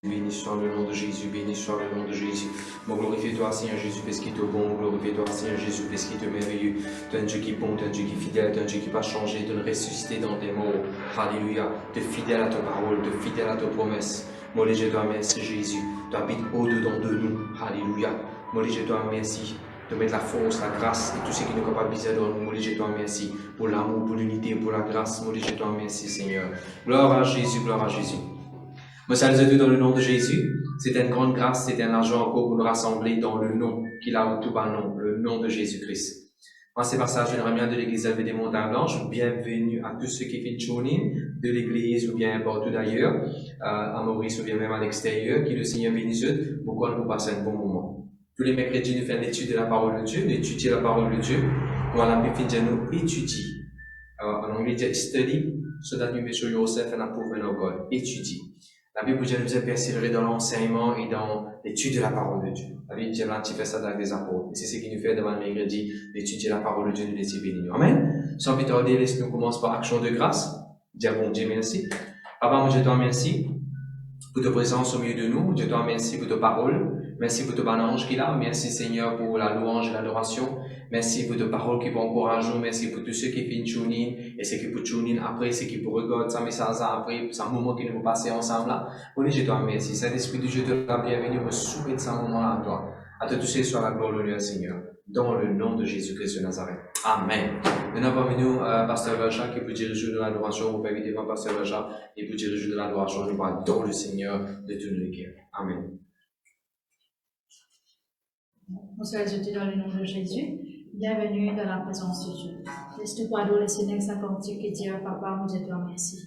Béni soit le nom de Jésus, béni soit le nom de Jésus. Mon glorifie-toi, Seigneur Jésus, parce qu'il te bon. Glorifie-toi, Seigneur Jésus, parce qu'il te merveilleux. Tu es un Dieu qui est bon, tu es un Dieu qui est fidèle, tu es un Dieu qui va changer, tu es ressuscité dans tes morts. Alléluia. Tu es fidèle à ta parole, tu es fidèle à tes promesses. Mon Dieu, je te remercie, Jésus. Tu habites au-dedans de nous. Alléluia. Mon Dieu, je te remercie de mettre la force, la grâce et tout ce qui nous capabilise dans nous. Mon Dieu, je te remercie pour l'amour, pour l'unité, pour la grâce. Mon Dieu, je te remercie, Seigneur. Gloire à Jésus, gloire à Jésus. Moi, salue à tous dans le nom de Jésus. C'est une grande grâce, c'est un argent encore pour nous rassembler dans le nom qu'il a au tout bas nom, le nom de Jésus-Christ. Moi, ces passages, je reviens de l'église des Montagnes Blanches. Bienvenue à tous ceux qui viennent tuning de l'église ou bien partout d'ailleurs, à Maurice ou bien même à l'extérieur. Que le Seigneur bénisse eux. Pourquoi nous passons un bon moment. Tous les mercredis, nous faisons l'étude de la parole de Dieu, d'étudier la parole de Dieu. Nous allons nous étudier. En anglais, dit study, so that you measure yourself and approve of God. Étudier. La Bible nous a persévéré dans l'enseignement et dans l'étude de la parole de Dieu. La Bible dit qu'il fait ça dans les apôtres. Et c'est ce qui nous fait devant le mercredi d'étudier la parole de Dieu, de laisser bénir. Amen. Sans plus tarder, laisse-nous commencer par action de grâce. Dire bon Dieu merci. Papa, moi je te remercie pour ta présence au milieu de nous. Je te remercie pour ta parole. Merci pour ton ange qu'il a. Merci Seigneur pour la louange et l'adoration. Merci pour tes paroles qui vont encourager. Merci pour tous ceux qui font tune in. Et ceux qui peuvent tune in après, ceux qui peuvent regarder ça message après, c'est un moment que nous vont passer ensemble là. Oui, je te remercie. Saint-Esprit de Dieu, te la bienvenue. Je souhaite ce moment-là à toi. À te toucher sur la gloire, l'honneur, Seigneur. Dans le nom de Jésus-Christ de Nazareth. Amen. Maintenant, parmi nous, Pasteur Vacha qui peut diriger de l'adoration. Vous pouvez inviter Pasteur Vacha et peut diriger de l'adoration. Je parle dans le Seigneur de tout le cœur. Amen. Bonsoir, je te dans le nom de Jésus. Bienvenue dans la présence de Dieu. Laisse-nous pour adorer le Seigneur sa cantique et dire, Papa, moi je te remercie.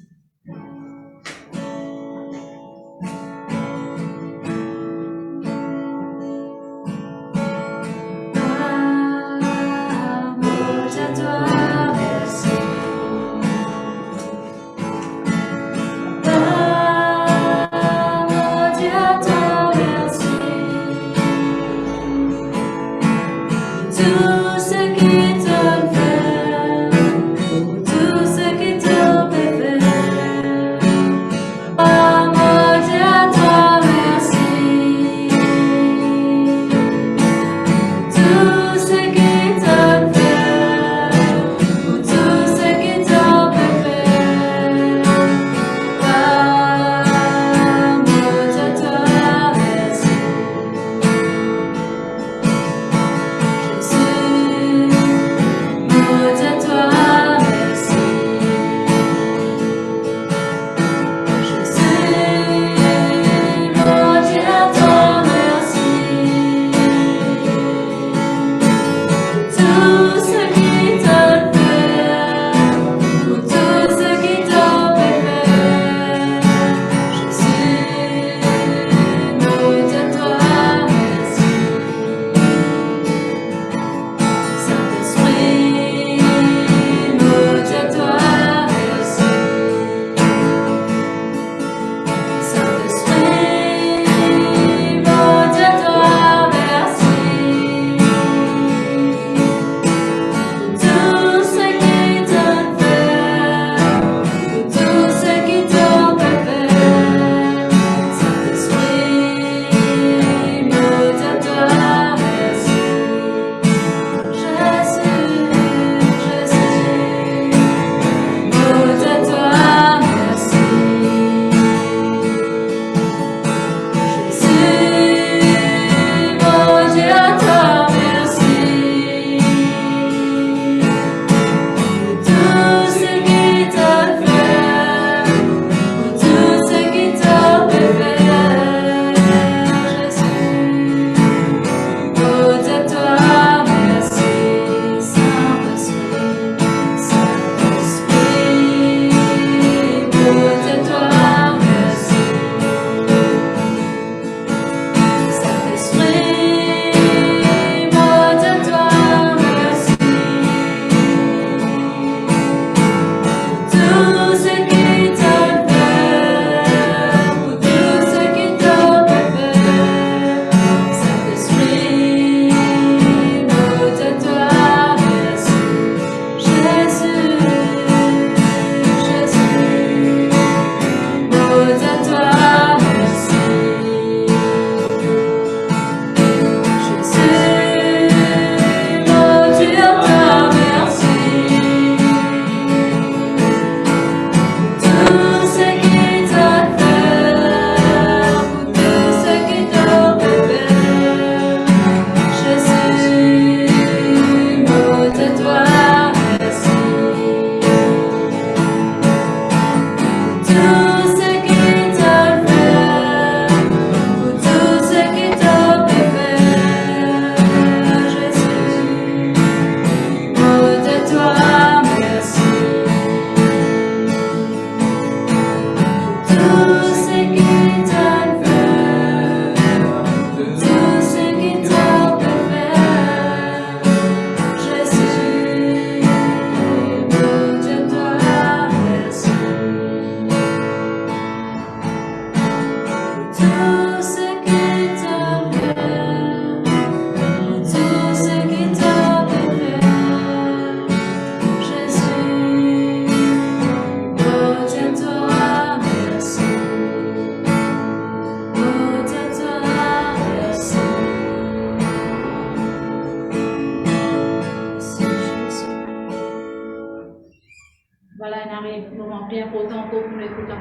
Tout ce qui te fait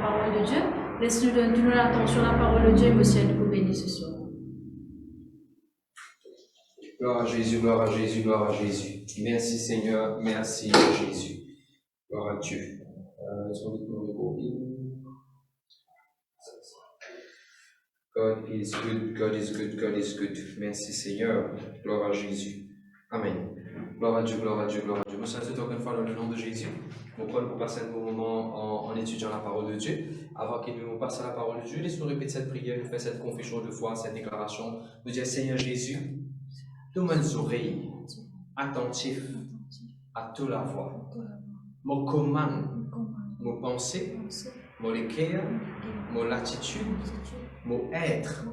parole de Dieu. Laisse-nous donner l'attention à la parole de Dieu et monsieur nous bénir ce soir. Gloire à Jésus, gloire à Jésus, gloire à Jésus. Merci Seigneur, merci Jésus. Gloire à Dieu. God is good, God is good, God is good. Merci Seigneur, gloire à Jésus. Amen. Gloire à Dieu, gloire à Dieu, gloire à Dieu. Nous sommes encore une fois dans le nom de Jésus. Nous prenons pour passer un bon moment en étudiant la parole de Dieu. Avant qu'il nous passe à la parole de Dieu, laissez-nous répéter cette prière, nous faire cette confession de foi, cette déclaration. Nous dire Seigneur Jésus, donne-moi nos oreilles attentives à toute la voix. Mon commande, mon pensée, mon cœur, mon attitude, mon être,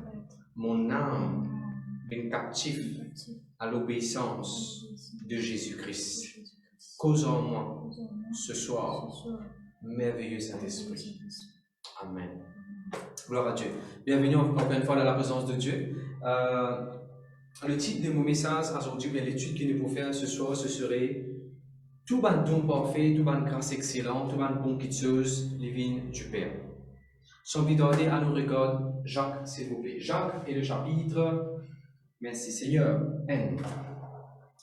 mon âme, une captive à l'obéissance de Jésus-Christ. Cause en moi ce soir, merveilleux Saint-Esprit. Amen. Gloire à Dieu. Bienvenue encore une fois dans la présence de Dieu. Le titre de mon message aujourd'hui, bien l'étude que nous pouvons faire ce soir, ce serait tout ban don parfait, tout ban grâce excellente, tout ban bon quitteuse, les vignes du Père. Sans vidarder à nous regarde Jacques, s'il vous plaît. Jacques et le chapitre, merci Seigneur, N.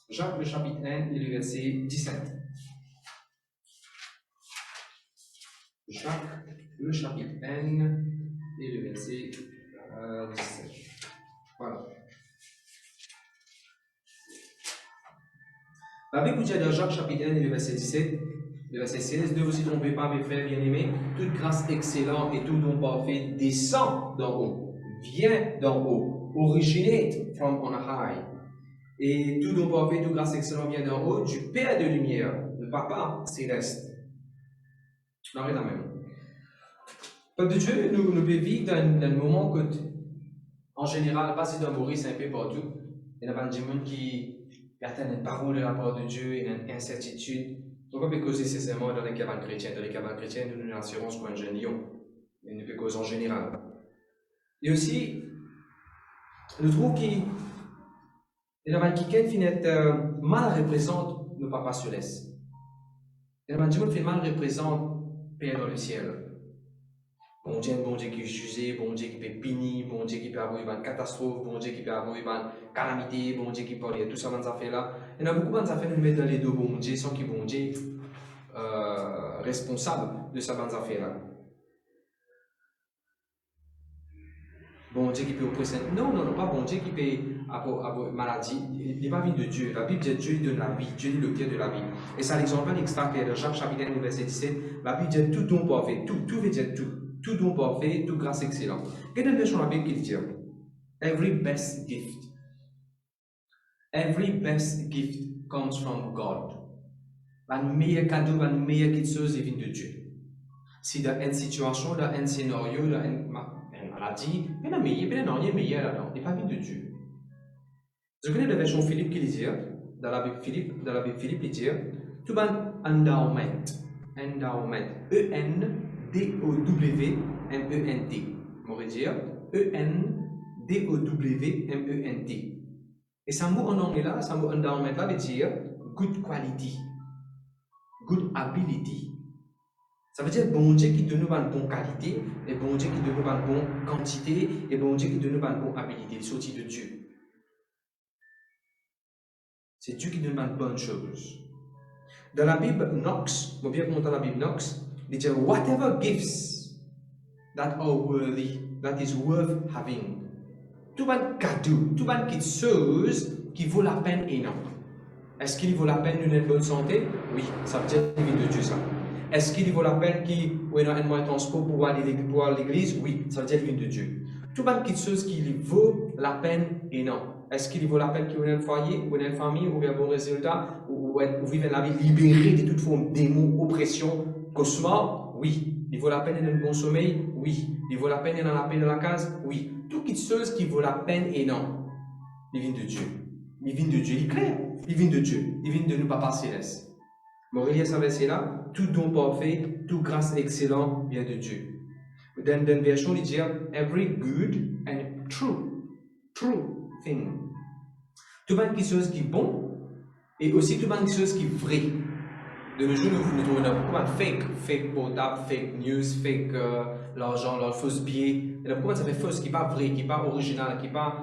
Jacques, le chapitre N et le verset 17. Jacques, le chapitre N et le verset 17. Voilà. La Bible dit dans Jacques chapitre 1 et le verset 17, le verset 16, ne vous y trompez pas mes frères bien-aimés, toute grâce excellente et tout don parfait descend d'en haut, vient d'en haut, originate from on high. Et tout don parfait, toute grâce excellente vient d'en haut, du Père de lumière, le Papa céleste. On arrête là même. Peuple de Dieu, nous pouvons vivre dans un moment que, en général, pas si dans Maurice, un peu partout, il y a pas de gens qui attendent une parole de la part de Dieu, il y a une incertitude. On ne peut pas causer nécessairement dans les cabanes chrétiennes. Dans les cabanes chrétiennes, nous avons une assurance pour un jeune lion. Mais nous ne peut causer en général. Et aussi, nous trouvons qu'il y a qui mal représente nos papas célestes. Il y a des gens qui mal représente Père dans le ciel. Bon Dieu qui est jugé, bon Dieu qui peut punir, bon Dieu qui peut avoir une catastrophe, bon Dieu qui peut avoir une calamité, bon Dieu qui peut aller tout ça dans affaires là. Il y a beaucoup d'affaires nous mettre dans les deux bon Dieu sans que bon Dieu responsable de ça dans affaires là. Bon Dieu qui peut oppresser. Non, pas bon Dieu qui peut avoir maladie. Il n'est pas vie de Dieu. La Bible dit Dieu donne la vie, Dieu est le Père de la vie. Et ça l'exemple extra clair de Jacques chapitre 1 verset 17. La Bible dit tout don parfait, tout veut dire tout. Tout don parfait, toute grâce excellente. Quelle est la version de la Bible qui dit? Every best gift. Every best gift comes from God. Le meilleur cadeau, la meilleure chose vient de Dieu. Si dans une situation, dans un scénario, dans une maladie, il y a un meilleur là-dedans. Il n'est pas venu de Dieu. Vous connaissez la version Philippe qui dit, dans la Bible Philippe, il dit, tout un endowment. Endowment. E-N-D-O-W-M-E-N-T. On va dire E-N-D-O-W-M-E-N-T. Et ce mot en anglais là, ce mot endowment là veut dire good quality, good ability. Ça veut dire bon Dieu qui donne nous une bonne qualité, et bon Dieu qui donne nous une bonne quantité, et bon Dieu qui donne nous une bonne habilité, sorti de Dieu. C'est Dieu qui donne une bonne chose. Dans la Bible Knox, on vient commenter la Bible Knox. Il dit whatever gifts that are worthy, that is worth having. Tout un cadeau, tout un quelque chose qui vaut la peine et non. Est-ce qu'il vaut la peine d'une bonne santé? Oui, ça veut dire qu'il vient de Dieu ça. Est-ce qu'il vaut la peine qu'il y ait un moyen de transport pour aller à l'église? Oui, ça veut dire qu'il vient de Dieu. Tout un quelque chose qui vaut la peine et non. Est-ce qu'il vaut la peine qu'il y ait un foyer, ou une famille, ou un bon résultat, ou vivre la vie libérée de toute forme d'émaux, oppression, cauchemar? Oui. Il vaut la peine d'un bon sommeil? Oui. Il vaut la peine d'être dans la paix de la case? Oui. Tout quelque chose qui vaut la peine et non. Il vient de Dieu. Il vient de Dieu. Il est clair. Il vient de Dieu. Il vient de nous, Papa Céleste. Morelia verset là, tout don parfait, toute grâce excellente vient de Dieu. Dans une version, il dit every good and true thing. Tout quelque chose qui est bon et aussi tout quelque chose qui est vrai. De nos jours, nous trouvons beaucoup de fake portable, fake news, fake l'argent, leur faux billet. Et pourquoi ça fait faux, qui n'est pas vrai, qui n'est pas original, qui n'est pas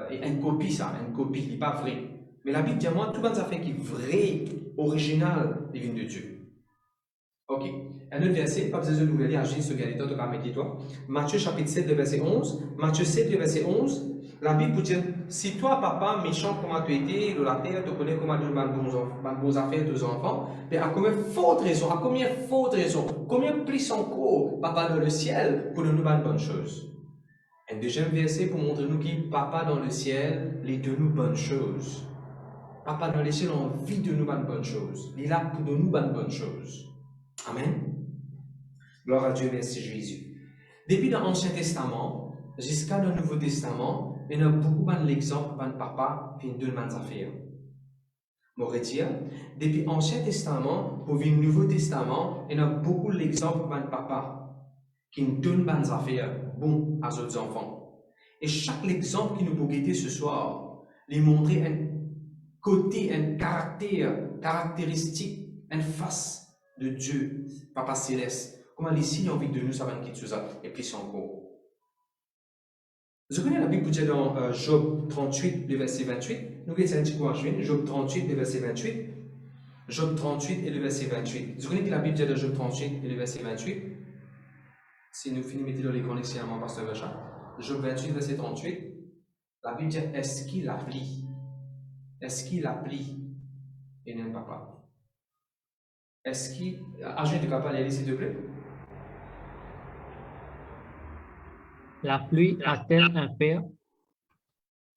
une copie, ça, une copie, qui n'est pas vrai. Mais la Bible dit à moi, tout ça fait qui est vrai, original, il vient de Dieu. Ok. Un autre verset, pas besoin de nous lire, agis sur Galilée, tu vas mettre toi. Matthieu chapitre 7, le verset 11. Matthieu 7, le verset 11. La Bible vous dit, si toi, papa, méchant, comment tu étais, de la terre, tu connais comment tu as bonnes affaires de tes enfants, mais à combien faute raison, combien plus encore, papa dans le ciel, pour nous donner une bonne chose. Un deuxième verset pour montrer nous qui, papa dans le ciel, les donne nous bonnes choses. Papa dans le ciel a envie de nous une bonne chose. Il est là pour nous une bonne chose. Amen. Gloire à Dieu, merci Jésus. Depuis l'Ancien Testament jusqu'à le Nouveau Testament, il y a beaucoup d'exemples de papa qui donne des affaires. Je dire, depuis l'Ancien Testament pour le Nouveau Testament, il y a beaucoup d'exemples de papa qui donne des affaires bon à ses enfants. Et chaque exemple qui nous peut guetter ce soir, lui montrer un côté, un caractéristique, une face de Dieu, Papa Céleste. Comment ici, il a envie de nous savoir quelque chose et puis encore. Vous connaissez la Bible vous dit dans Job 38, le verset 28. Nous allons dire quoi, Job 38, le verset 28. Job 38 et le verset 28. Vous connaissez que la Bible dit dans Job 38 et le verset 28. Si nous finissons de les connexions à mon pasteur Richard. Job 28, verset 38. La Bible dit, est-ce qu'il applique? Est-ce qu'il applique? Et n'aime papa. Est-ce qu'il... Agent de capable aller s'il te plaît? La pluie a-t-elle un père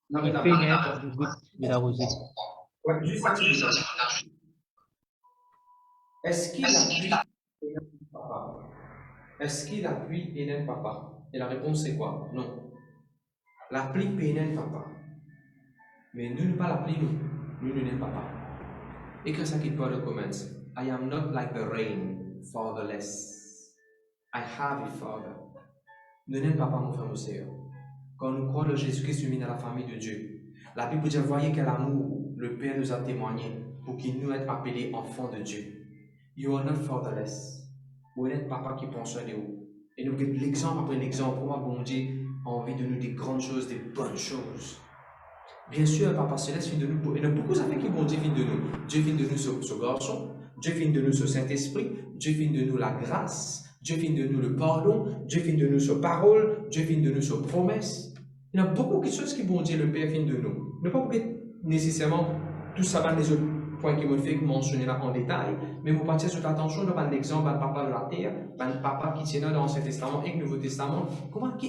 qui fait naître des gouttes de la rosée? Ouais, juste un petit peu. Est-ce qu'il appuie et n'aime papa? Est-ce qu'il appuie et n'aime papa? Et la réponse c'est quoi? Non. La pluie et n'aime papa. Mais nous ne pas la pluie, nous n'aimons papa. Écris ça qui peut le comments. I am not like the rain, fatherless. I have a father. Nous n'aimons pas mon frère, mon sœur. Quand nous croyons que Jésus-Christ est dans la famille de Dieu, la Bible dit, voyez quel amour le Père nous a témoigné pour qu'il nous ait appelés enfants de Dieu. You are not fatherless. Vous n'êtes papa qui prend soin de vous. Et nous avons l'exemple après l'exemple. Pour moi, bon Dieu a envie de nous des grandes choses, des bonnes choses. Bien sûr, Papa Céleste finit de nous. Il y a beaucoup d'affaires qui bon Dieu finit de nous. Dieu finit de nous ce garçon. Dieu finit de nous ce Saint-Esprit. Dieu finit de nous la grâce. Dieu finit de nous le pardon. Dieu finit de nous ce parole. Dieu finit de nous ce promesse. Il y a beaucoup de choses qui bon Dieu le Père finit de nous. Ne pas nécessairement tout ça va les autres points qui me fait mentionner là en détail, mais vous partir sur l'attention de l'exemple de papa de la terre, de papa qui tient dans l'Ancien Testament et le Nouveau Testament. Comment qui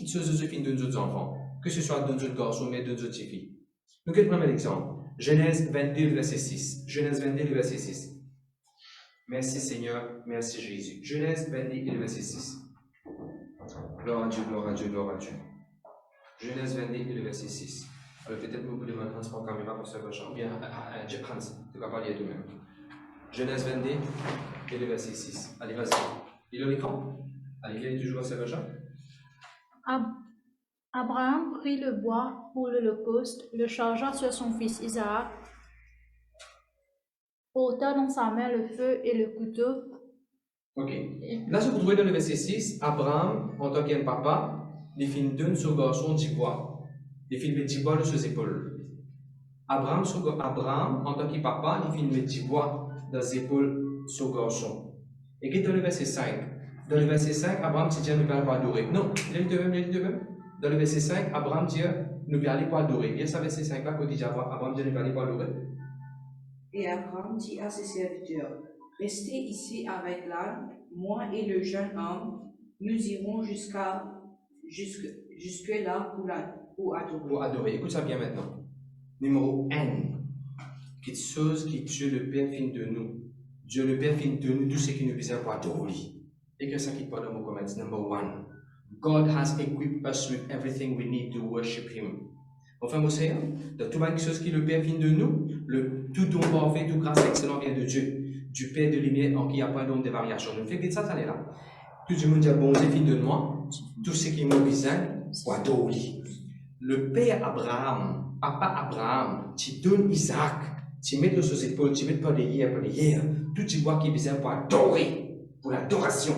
se finit de nos enfants? Que ce soit de nos garçons, mais de nos filles. Donc, quel premier exemple? Genèse 22, verset 6. Genèse 22, verset 6. Merci Seigneur, merci Jésus. Genèse 22, verset 6. Gloire à Dieu, gloire à Dieu, gloire à Dieu. Genèse 22, verset 6. Alors peut-être vous pouvez mettre Hans en caméra pour ce prochain. Bien, Hans, tu vas pas lire toi-même. Genèse 22, verset 6. Allez, vas-y. Il est au l'écran? Allez, il est toujours à ce prochain. Abraham prit le bois pour l'holocauste, le chargea sur son fils Isaac, porta dans sa main le feu et le couteau. Ok. Là, je vous trouvez dans le verset 6, Abraham, en tant qu'un papa, il finit donne son garçon du bois. Il finit mettre du bois sur ses épaules. Abraham, en tant que papa, il finit mettre du bois dans ses épaules son garçon. Et qui est dans le verset 5? Dans le verset 5, Abraham dit, nous ne allons pas adorer. Non, il est de même. Dans le verset 5, Abraham dit, nous ne allons pas adorer. Il y a ce verset 5 là, quand il dit, Abraham dit, nous ne allons pas adorer. Et Abraham dit à ses serviteurs, restez ici avec l'âne, moi et le jeune homme, nous irons jusque là pour adorer. Pour adorer. Écoute ça bien maintenant. Numéro 1. Quelque chose que Dieu le Père finit de nous. Dieu le Père finit de nous tout ce qui nous besoin pour adorer. Et que ça qui parle dans mon commentaire. Number 1. God has equipped us with everything we need to worship Him. Enfin, mon Seigneur, de tout quelque chose qui le Père finit de nous, tout don parfait, tout grâce excellent vient de Dieu, du Père de lumière en qui il n'y a pas d'ombre de variation. Je ne fais que ça, ça est là. Tout le monde dit, bon Dieu, finit de moi, tout ce qui nous besoin pour adorer. Le Père Abraham, Papa Abraham, qui donne Isaac, tu mets sur ses épaules, tu mets pas de hier, tout tu vois qui est besoin pour adorer, pour l'adoration.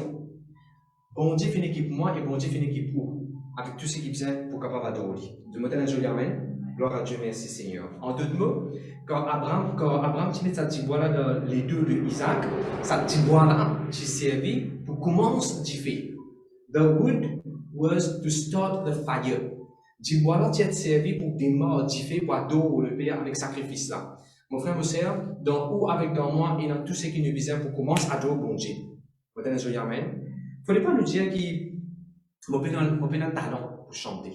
Bon Dieu fait une équipe moi et bon Dieu fait une équipe où? Avec tout ce qui est besoin pour capable adorer. De me donner un joli amen. Gloire à Dieu, merci Seigneur. En d'autres mots, quand Abraham tu mets sa petite bois là dans les deux de Isaac, sa petite bois là, tu servis pour commencer du fait. The wood was to start the fire. Du bois là, tu es servi pour démarrer du fait pour adorer le Père avec sacrifice là. Mon frère, mon sœur, dans ou avec dans moi et dans tout ce qui nous vise pour commencer à adorer bon Dieu. Vous donne un joli amen. Il ne fallait pas nous dire qu'il mon père un talent pour chanter.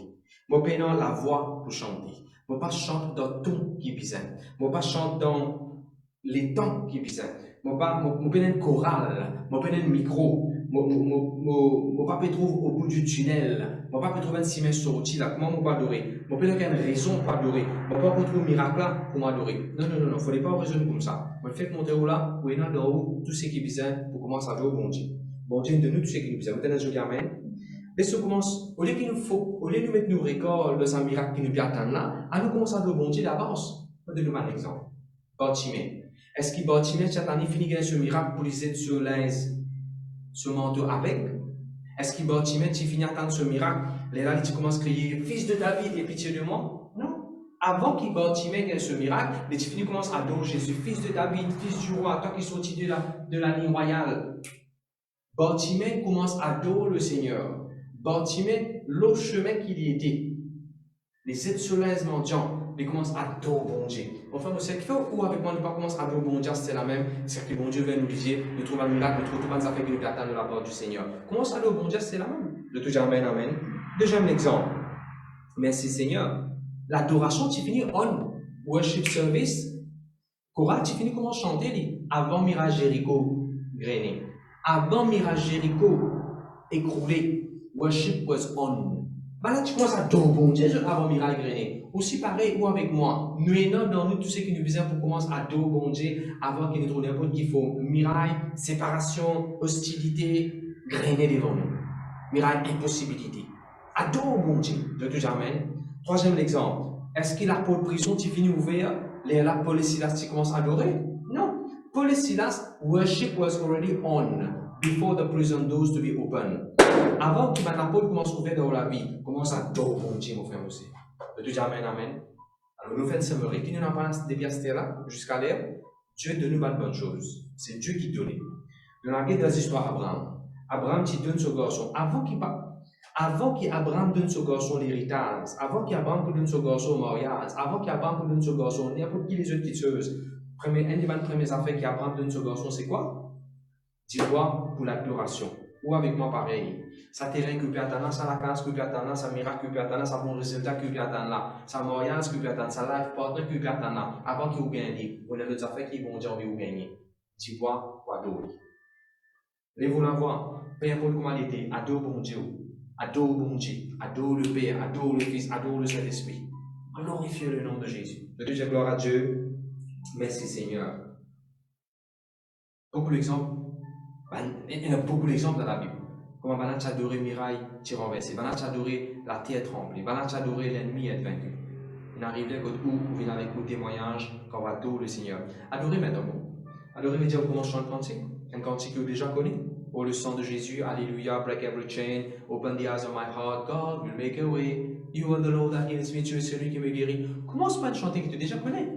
Mon père la voix pour chanter. Mon pas chante dans ton qui est besoin. Mon pas chante dans les temps qui est besoin. Mon père un choral. Mon père un micro. Mon pas peut trouver au bout du tunnel. Mon pas peut trouver un ciment sorti là. Comment mon pas adorer? Mon père a une raison pour adorer. Mon pas peut trouver un miracle là pour m'adorer. Non, il ne fallait pas raisonner comme ça. Mon fait monter où là, où il y a dans tout ce qui est besoin pour commencer à adorer bon Dieu. Bon Dieu, de nous tout ce qui est besoin. Vous tenez un joli amen. Et ça commence, au lieu de nous mettre nos records dans un miracle qui nous vient attendre là, à nous commencer à bon Dieu d'avance. Je vais te donner un exemple. Bartimée. Est-ce que Bartimée, cette année, finit ce miracle pour les aider sur l'aise, ce manteau avec? Est-ce que Bartimée, tu finis à attendre ce miracle? Là, tu commences à crier, fils de David, aie pitié de moi? Non. Avant qu'il Bartimée ait ce miracle, tu finis commence à adorer Jésus, fils de David, fils du roi, toi qui es sorti de la ligne royale. Bartimée commence à adorer le Seigneur. Bartimée, l'autre chemin qu'il y était, les aides solaires mendiants, ils commencent à adorer bon Dieu. Enfin, vous savez, ou avec moi, nous pas commencer à adorer bon Dieu, c'est la même, c'est que bon Dieu vient nous dire, nous trouvons un miracle, nous trouvons tout le affaires qui nous attendent de la part du Seigneur. Commence à adorer bon Dieu, c'est la même. De tout amen, amen. Deuxième exemple. Merci Seigneur. L'adoration, tu finis on worship service. Chorale, tu finis comment chanter avant Mirage Jéricho grainé. Avant Mirage Jéricho écroulé. Worship was on. Là, tu commences à adorer bon Dieu avant Miracle Grené. Aussi pareil, ou avec moi. Nous aidons dans nous tout ce qui nous vise pour commencer à adorer bon Dieu avant qu'il nous trouve n'importe qu'il faut. Miracle, séparation, hostilité, Grené devant nous. Miracle, impossibilité. Adore bon Dieu. De tout jamais. Troisième exemple. Est-ce que la porte de prison, tu finis ouvert, là, Paul et Silas, tu commences à adorer? Non. Paul et Silas, worship was already on before the prison doors to be open. Avant que Paul commence à ouvrir dans la vie, commence à adorer bon Dieu, mon frère aussi. De tout amen, amen. Alors, nous faisons sommerie. Qui nous n'a pas des pièces là, jusqu'à l'air, Dieu donne une bonne chose. C'est Dieu qui donne. Nous avons regardé les histoires d'Abraham. Abraham, qui donne ce garçon. Avant qu'Abraham donne ce garçon l'héritage, avant qu'Abraham donne ce garçon le mariage, avant qu'Abraham donne ce garçon n'importe qui les autres petites choses, une des premières affaires qu'Abraham donne ce garçon, c'est quoi? Dis-moi pour l'adoration. Ou avec moi pareil. Ça terrain que peut attendre, ça la case que peut attendre, ça miracle que peut attendre, ça bon résultat que peut attendre là, ça mariage que peut attendre, ça life partner que peut attendre là, avant qu'il vous gagne. On a d'autres affaires qui vont dire on veut vous gagner. Dis-moi pour adorer. Lève-vous la voix, peu importe comment elle était, adore bon Dieu. Adore bon Dieu, adore le Père, adore le Fils, adore le Saint-Esprit. Glorifiez le nom de Jésus. De Dieu, gloire à Dieu. Merci Seigneur. Beaucoup d'exemples. Il y a beaucoup d'exemples dans la Bible. Comment on va adorer Miraille, tu renversé. On va adorer la terre tremblée. On va adorer l'ennemi être vaincu. Il arrive là où vous venez avec vos témoignages quand on va adorer le Seigneur. Adorer maintenant. Adorer veut dire comment on chante cantique. Un cantique que vous déjà connaissez. Oh, le sang de Jésus, Alléluia, break every chain, open the eyes of my heart, God will make a way. You are the Lord that heals me, tu es celui qui me guérit. Commence par chanter que tu déjà connais.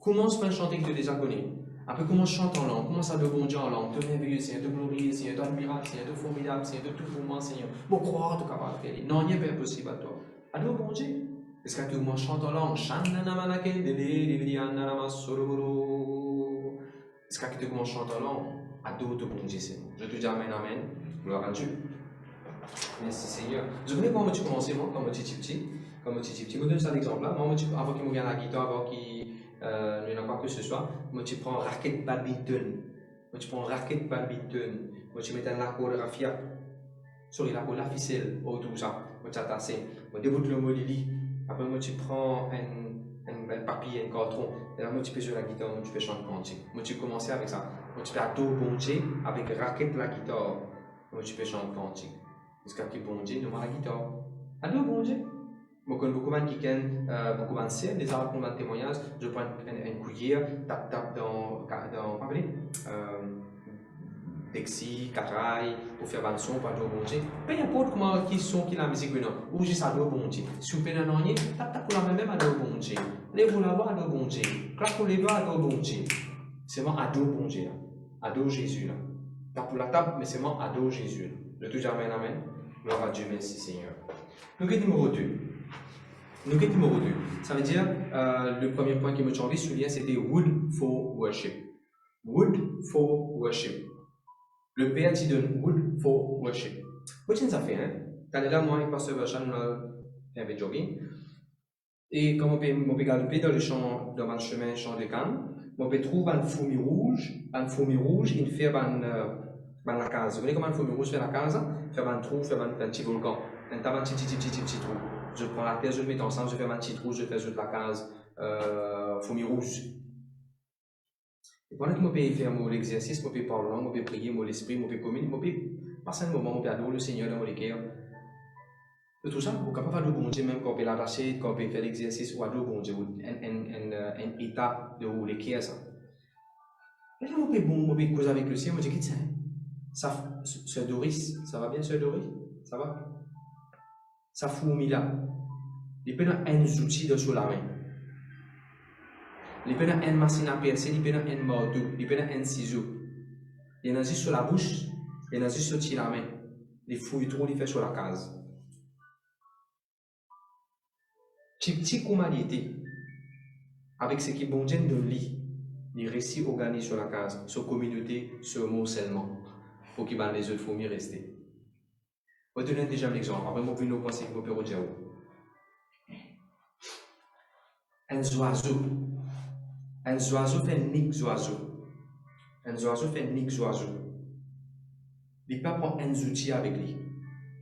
Commence par chanter que tu déjà connais. Après, commence à chanter en langue, commence à adorer bon Dieu en langue. Te merveilleux, Seigneur, te glorieux, Seigneur, te admirable, Seigneur, te formidable, Seigneur, de tout pour moi, Seigneur. Bon, croire, tu es capable de faire. Non, il n'est pas impossible à toi. Adore bon Dieu. Est-ce que tu moi chante en langue? Est-ce que tu commences à chanter en langue? Adore ton bon Dieu, Seigneur. Je te dis amen, amen. Gloire à Dieu. Merci Seigneur. Je voulais comment tu commençais, moi, comme petit. Comme petit. Je me donne ça l'exemple là. Moi, avant qu'il me vienne la guitare, avant qu'il n'y en a pas que ce soit, moi, tu prends raquette badminton. Moi, tu prends raquette badminton. Moi, tu mets un lacot de raffia. Sorry, lacot de la ficelle. Oh, tout ça. Moi, tu attaches. Moi, déboute le mot Lily. Après, moi, tu prends un papier, un carton. Et là, moi, tu peux jouer la guitare, moi, tu peux chanter cantique. Moi, tu commences avec ça. Moi, tu peux adorer bon Dieu avec raquette la guitare. Moi, tu peux chanter cantique. Est-ce que tu bon Dieu, nous la guitare? Adore bon Dieu. Je connais beaucoup de gens qui ont beaucoup de scènes, les arbres qui ont témoignage. Je prends une cuillère, tape dans Dexy, Caraï, pour faire un son, pour aller au bon Dieu. Peu importe comment qui sont qui la musique maintenant, ou juste aller au bon Dieu. Si vous prenez un onier, tape pour la même aller au bon Dieu. Lève la voix aller au bon Dieu. Claque pour les doigts aller au bon Dieu. C'est vraiment ado bon Dieu, ado Jésus là. Tape pour la table, mais c'est vraiment ado Jésus. Le tout jamais amen. Gloire à Dieu, merci Seigneur. Nugget numéro 2. Nugget numéro 2. Ça veut dire, le premier point qui me changeait sur lien, c'était wood for worship. Wood for worship. Le Père dit donne wood for worship. Qu'est-ce que ça fait, hein? Quand là, moi, avec Pasteur Vachan, on avait jogging. Et quand on peut galoper dans le champ, dans le chemin, champ de canne, on peut trouver un fourmi rouge, il fait la case. Vous voyez comment un fourmi rouge fait la case? Faire un trou, faire un petit volcan. Un petit trou. Je prends la terre, je le mets ensemble, je fais un petit trou, je fais toute la case, fourmi rouge. Et pendant que je peux faire l'exercice, je peux parler, je peux prier, je l'esprit, je peux communier, je peux passer un moment, je peux adorer le Seigneur dans mon cœur. Et tout ça, vous pouvez pas faire le bon Dieu, même quand on peut l'arracher, quand on peut faire l'exercice, ou adorer le bon Dieu, un état de où le cœur ça. Et là, je peux causer avec le Seigneur, je me dis, ça, Sœur Doris, ça va bien, Sœur Doris? Ça va? Ça fourmi là. Il peut y avoir un outil sur la main. Il peut y avoir une machine à percer, il peut y avoir un marteau, il peut y avoir un ciseau. Il y en a sur la bouche, il y en a sur la main. Il fouille trop, il fait sur la case. Petit comme il était, avec ce qui est bon Dieu de lit, il réussit à organiser sur la case, sur la communauté, sur le mot seulement, pour qu'il les autres fourmis rester. Je vais donner déjà un exemple. Après, je vais vous penser que je peux dire. Un oiseau fait nique oiseau. Un oiseau fait nique oiseau. Il ne peut pas prendre un outil avec lui.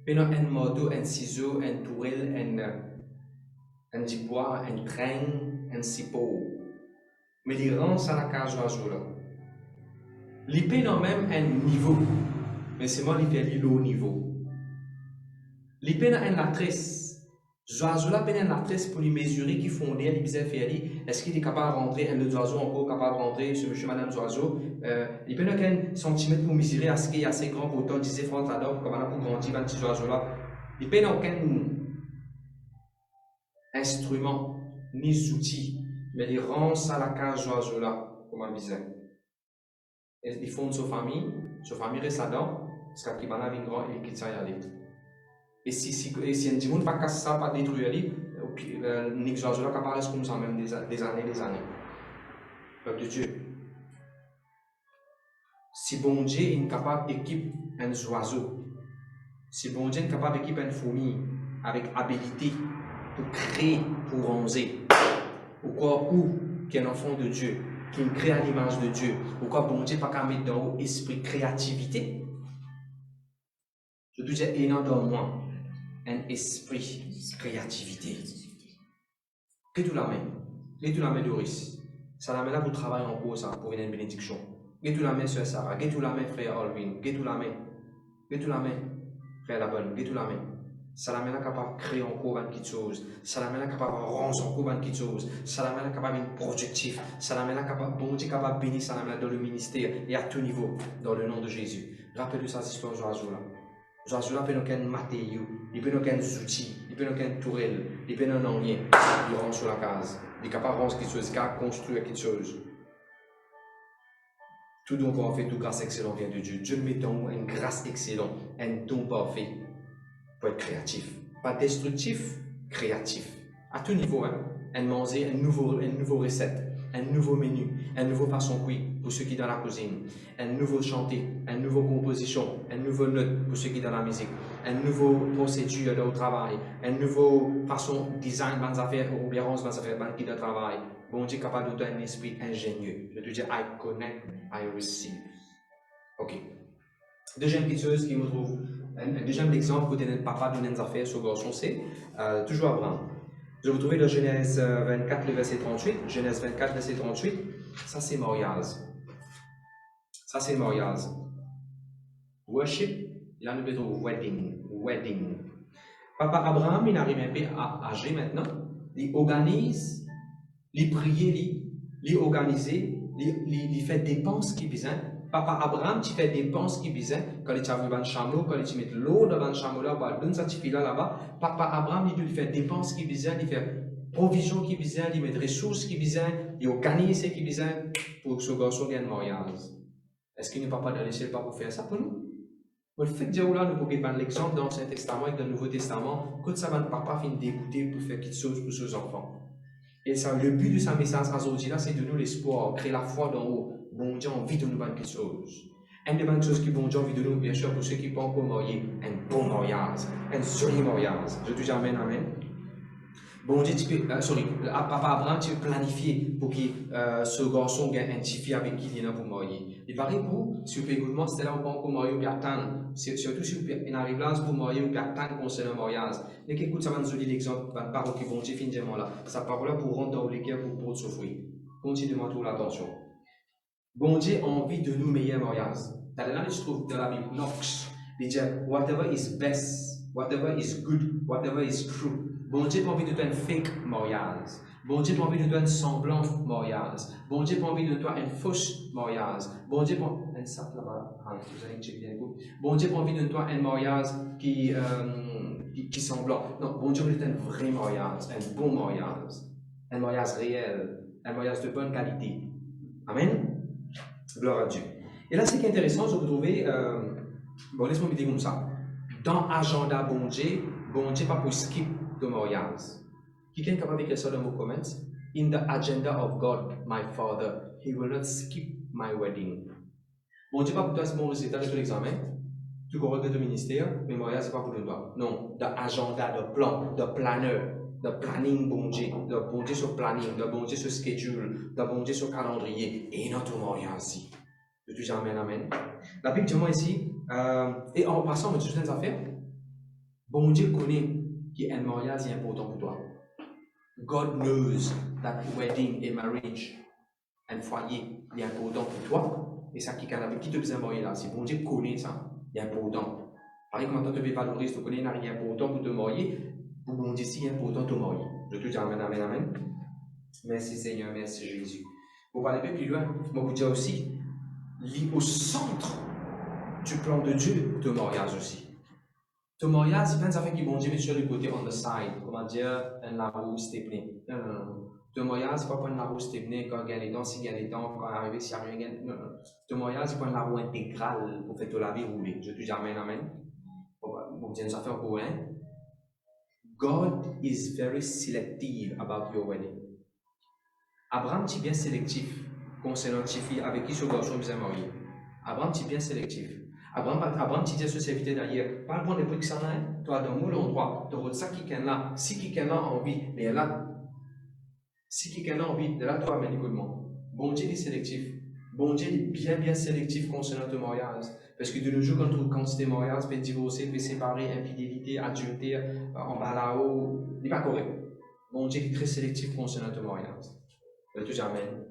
Il peut un marteau, un ciseau, un tourelle, un bois, un train, un cipot. Mais il rentre à la cage oiseau là. Il peut même un niveau. Mais c'est moi qui fais le haut niveau. Il peut une latrice. L'oiseau là peut une latrice pour lui mesurer qui font d'air, il peut faire est-ce qu'il est capable de rentrer, un autre oiseau encore capable de rentrer, ce monsieur, madame oiseau. Il peut un centimètre pour mesurer à ce qu'il est assez grand pour autant 10 francs là-dedans, comme on a pour grandir un petit oiseau là. Il peut aucun instrument, ni outil, mais il rentre à la cage oiseau là, comme on disait. Ils font sa famille reste là-dedans, parce qu'il va avoir une grande et qu'il s'en aller. Et si un dimanche pas casser ça, pas détruire lui, Nick oiseau là capable comme ça même des années. Peuple de Dieu. Si bon Dieu est capable d'équiper un oiseau, si bon Dieu est capable d'équiper une fourmi avec habilité pour créer, pour ronzer, ou quoi, ou qui est un enfant de Dieu, qui crée à l'image de Dieu, ou quoi bon Dieu pas qu'à mettre dans l'esprit créativité, je dois dire, il y a dans moi un esprit créativité. Que tu la mets, Doris. Ça la met là pour travailler en gros, ça, pour une bénédiction. Que tu la mets, Sœur Sarah. Que tu la mets, Frère Alvin. Que tu la mets, Frère Labonne. Que tu la mets. Ça la met là capable de créer encore quelque chose. Ça la met là capable de rendre encore quelque chose. Ça la met là capable d'être productif. Ça la met là capable, bon Dieu capable de bénir, ça la met là dans le ministère et à tout niveau, dans le nom de Jésus. Rappelle-toi cette histoire de Joazou là. Joazou là peut nous qu'un matériau, il peut nous qu'un outil, il peut nous qu'un tourelle, il peut nous un onier, il rentre sur la case. Il est capable de rendre quelque chose, il est capable de construire quelque chose. Tout don parfait, tout grâce excellente vient de Dieu. Dieu met dans nous une grâce excellente, un don parfait pour être créatif. Pas destructif, créatif. À tout niveau, hein. Un manger, une nouvelle recette, un nouveau menu, une nouvelle façon de cuire pour ceux qui sont dans la cuisine, un nouveau chanter, une nouvelle composition, une nouvelle note pour ceux qui sont dans la musique, une nouvelle procédure au travail, une nouvelle façon de design dans les affaires ou bien dans les affaires qui sont dans le travail. Bon Dieu est capable de donner un esprit ingénieux. Je te dis, I connect, I receive. Ok. Deuxième petite chose qui me trouve, un deuxième exemple que le papa donne des affaires sur le garçon, c'est toujours Abraham. Je vous trouvez dans Genèse 24, le verset 38. Genèse 24, verset 38. Ça, c'est mariage. Ça, c'est mariage. Worship, là, nous mettons wedding. Papa Abraham, il arrive un peu âgé maintenant. Il organise, il prie, il organise, il fait dépenses qui besoin. Papa Abraham, tu fais dépenses qui besoin. Quand tu as vu un chameau, quand tu mets l'eau dans un chameau là, bah, donne ça tu fais là-bas. Papa Abraham, il fait dépenses qui besoin, il fait provision qui besoin, il met ressources qui besoin, il organise ce qui besoin pour que ce garçon ait un mariage. Est-ce qu'il ne peut pas laisser le papa faire ça pour nous? Le fait que Dieu là, nous pouvons prendre l'exemple dans l'Ancien Testament et dans le Nouveau Testament, quand ça va, le papa finit dégoûté pour faire quelque chose pour ses enfants. Et ça, le but de sa message aujourd'hui là, c'est de nous l'espoir, créer la foi dans haut. Bon Dieu a envie de nous faire quelque chose. Une des bonnes choses que bon Dieu a envie de nous, bien sûr, pour ceux qui ne sont pas encore mariés, un bon mariage, un joli mariage. Je te dis amen, amen. Bon Dieu, papa Abraham, tu peux planifier pour que ce garçon ait un petit fille avec qui il est là pour marier. Il paraît pour vous, si vous pouvez également, c'est là où on peut marier ou bien attendre. Surtout si vous arrivez là pour marier ou bien attendre concernant le mariage. Mais écoute, ça va nous donner l'exemple, la parole que bon Dieu finit là. Sa parole là pour rentrer dans les cœurs pour souffrir. Continuez-moi tout l'attention. Bon Dieu a envie de nous meilleurs mariages. Dans là, je trouve dans la Bible, Knox, il dit, whatever is best, whatever is good, whatever is true. Bon Dieu n'a pas envie de toi un fake mariage. Bon Dieu n'a pas envie de toi un semblant mariage. Bon Dieu n'a pas envie de toi un fausse mariage. Bon Dieu n'a pas Bon Dieu n'a pas envie de toi un mariage qui semblant. Non, bon Dieu veut un vrai mariage, un bon mariage, un mariage réel, un mariage de bonne qualité. Amen. Gloire à Dieu. Et là, ce qui est intéressant, je vous trouvais, bon, laisse-moi me dire comme ça. Dans l'agenda bon Dieu pas pour skip de mariage. Quelqu'un est capable d'écrire ça dans vos comments? In the agenda of God, my Father, He will not skip my wedding. Bon Dieu pas pour toi, c'est bon résultat de tout l'examen. Tu correctes de ton ministère, mais mariage, c'est pas pour toi. Non, the agenda, the plan, the planner, the planning bon Dieu, the bon Dieu sur planning, the bon Dieu sur schedule, the bon Dieu sur calendrier, et notre mariage ici. Je te dis amen, amen. La Bible dit moi ici, et en passant, on me dit certaines affaires. Bon Dieu connaît qu'un mariage est important pour toi. God knows that wedding et marriage, un foyer, est important pour toi. Et ça qui te besoin de marier là. Si bon Dieu connaît ça, il est important. Par exemple, quand tu te valorises, tu connais qu'il est important pour te marier. Pour bon Dieu, c'est important de te marier. Je te dis amen, amen, amen. Merci Seigneur, merci Jésus. Pour parler un peu plus loin, moi vous dire aussi, lié au centre du plan de Dieu, ton mariage aussi. Ton mariage, c'est pas une affaire qui bon Dieu met sur le côté on the side, comment dire, un larou stepné. Non. Ton mariage, c'est pas un larou stepné quand il y a les dents, s'il y a les dents, quand il arrive, s'il y a rien. Non. Ton mariage, c'est pas un larou intégral pour faire te laver rouler. Je te dis amen, amen. Bon Dieu nous a fait encore un. God is very selective about your wedding. Abraham est bien sélectif concernant tes filles avec qui ce garçon vous a marié. Abraham est bien sélectif. Abraham tu dis à ce serviteur d'ailleurs, pas le bon début que ça n'a, toi dans mon endroit, tu auras ça qui est là, si quelqu'un a envie, mais là, si quelqu'un a envie, de là, toi amène également. Bon Dieu est sélectif. Bon Dieu est bien sélectif concernant ton mariage. Parce que de nos jours, quand on trouve quantité de mariage, peut divorcer, peut séparer, infidélité, adultère, en bas là-haut, il n'est pas correct. Bon Dieu est très sélectif concernant ton mariage. Tout amen.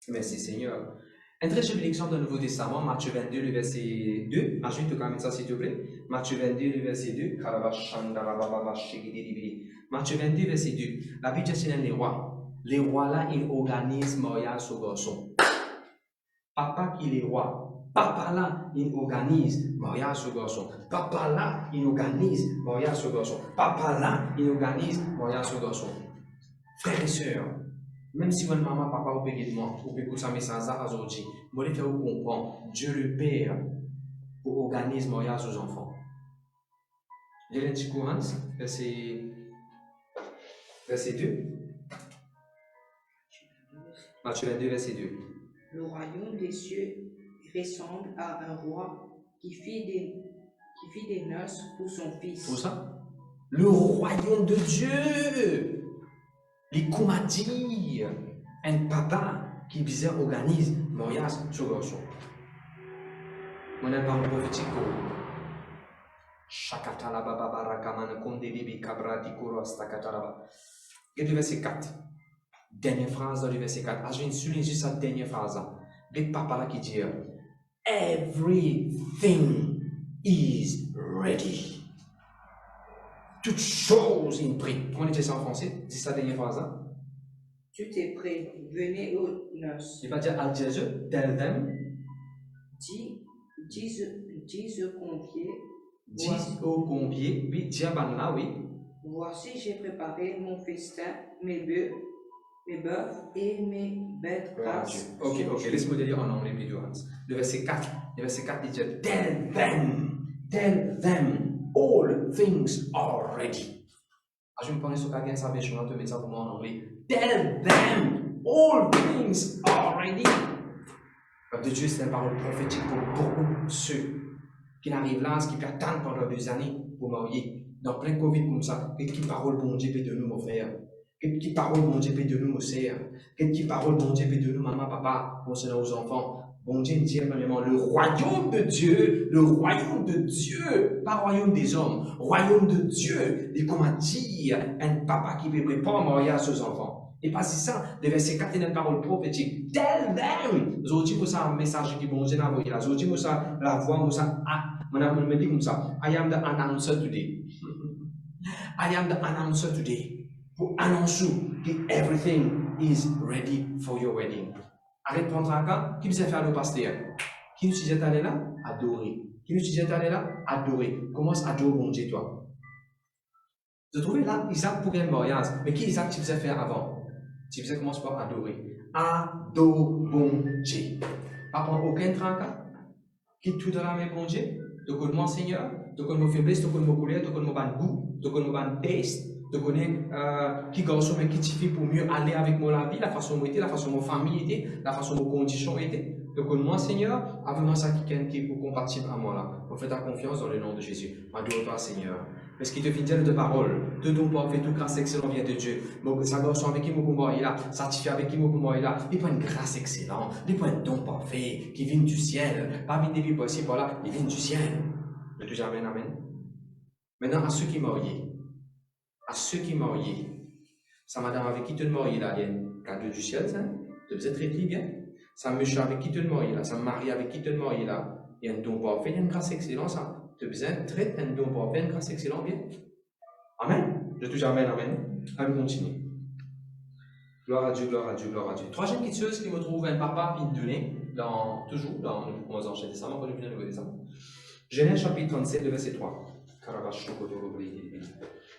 Merci Seigneur. Un très joli exemple dans le Nouveau Testament, Matthieu 22, le verset 2. Ajoute quand même ça s'il te plaît. Matthieu 22, le verset 2. Matthieu 22, verset 2. La Bible dit les rois. Les rois là, ils organisent mariage au garçon. Papa qui est roi. Papa là, il organise mariage au garçon. Papa là, il organise mariage au garçon. Papa là, il organise mariage au garçon. Frères et sœurs, même si votre maman, papa, vous payez de moi, vous pouvez écouter ça message aujourd'hui, vous voulez faire vous comprendre, Dieu le Père pour organiser mariage aux enfants. J'ai l'un de Courants, verset 2. Matthieu 22, verset 2. Le royaume des cieux ressemble à un roi qui fit des noces pour son fils. Pour ça, le royaume de Dieu. Les commandir un papa qui bizarre organise mariage sur garçon. On a parlé prophétique. Shakatalaba babarakamana kondelibi kabrati kuro astakatalaba. Et le verset 4. Dernière phrase dans le verset 4. Je viens souligner juste cette dernière phrase. Le papa là qui dit everything is ready. Toutes choses, il prie. Comment on dit ça en français? Dis ça dernière phrase. Hein? Tout est prêt, venez aux noces. Il va dire à Jésus, tell them. Dis aux conviés. Dis aux conviés. Oui, dis à là, oui. Voici, j'ai préparé mon festin, mes bœufs et mes bêtes grasses. Ok, laisse-moi te lire en anglais, puis le verset 4. Le verset 4 dit tell them, all things are ready. Ah, je me connais sur quelqu'un, ça va, je vais te mettre ça pour moi en anglais. Tell them, all things are ready. La parole de Dieu, c'est une parole prophétique pour beaucoup de ceux qui n'arrivent là, qui attendent pendant des années pour marier. Dans plein Covid comme ça, qui parole bon Dieu peut de nous, mon frère? Qui parole bon Dieu peut de nous, mon sœur? Qui parole bon Dieu peut de nous, maman, papa, concernant aux enfants? Bon Dieu dit premièrement, le royaume de Dieu, pas royaume des hommes, royaume de Dieu, et comment dire, un papa qui peut préparer un mariage aux enfants. Et pas ça, le verset 4 est une parole prophétique. Tell them! Aujourd'hui, vous avez un message qui bon Dieu n'a envoyé là. Aujourd'hui, vous avez la voix, vous avez, on me dit comme ça, I am the announcer today. I am the announcer today. Pour annoncer que everything is ready for your wedding. Arrête de prendre un cas, qui vous a fait le pasteur? Qui nous disait d'aller là? Adorer. Qui nous disait d'aller là? Adorer. Commence à adorer bon Dieu, toi. Vous trouvez là, Isaac pour un mariage. Mais qui Isaac tu vous a fait avant? Tu vous commence par adorer. Adore bon Dieu. Pas prendre aucun tracas. Qui tout dans la main bon Dieu. De connaître mon Seigneur, de connaître nos faiblesses, de connaître nos couleurs, de connaître nos goûts, de connaître nos tastes, de connaître qui garçon mais qui fait pour mieux aller avec moi la vie, la façon dont était, la façon dont ma famille était, la façon dont mes conditions étaient. De connaître moi Seigneur, avec ça qui est pour compatible à moi là. On fait ta confiance dans le nom de Jésus. M'adore toi Seigneur. Parce qu'il te fidèle de parole, de ton pas fait toute grâce excellente vient de Dieu. Ça garçon avec qui mon combat est là, certifié avec qui mon combat est là. Il prend une grâce excellente, il prend un don parfait qui vient du ciel. Pas vient des vies possibles, voilà, il vient du ciel. Je te dis amen, amen. Maintenant, à ceux qui marient, ça madame avec qui tu te maries là, il y a un cadeau du ciel, ça, tu vous êtes traité bien. Ça monsieur avec qui tu te maries là, ça marie avec qui tu te maries là, il y a un don parfait, il y a une grâce excellente, ça. Tu besoin traite un don parfait, une grâce excellente bien. Amen. Je te dis amen, amen. Amen, continue. Gloire à Dieu, gloire à Dieu, gloire à Dieu. Troisième petite chose qui me trouve un papa qui me donnait, toujours dans le commence à enchaîner ça, on va revenir au nouveau ça. Genèse chapitre 37, le verset 3.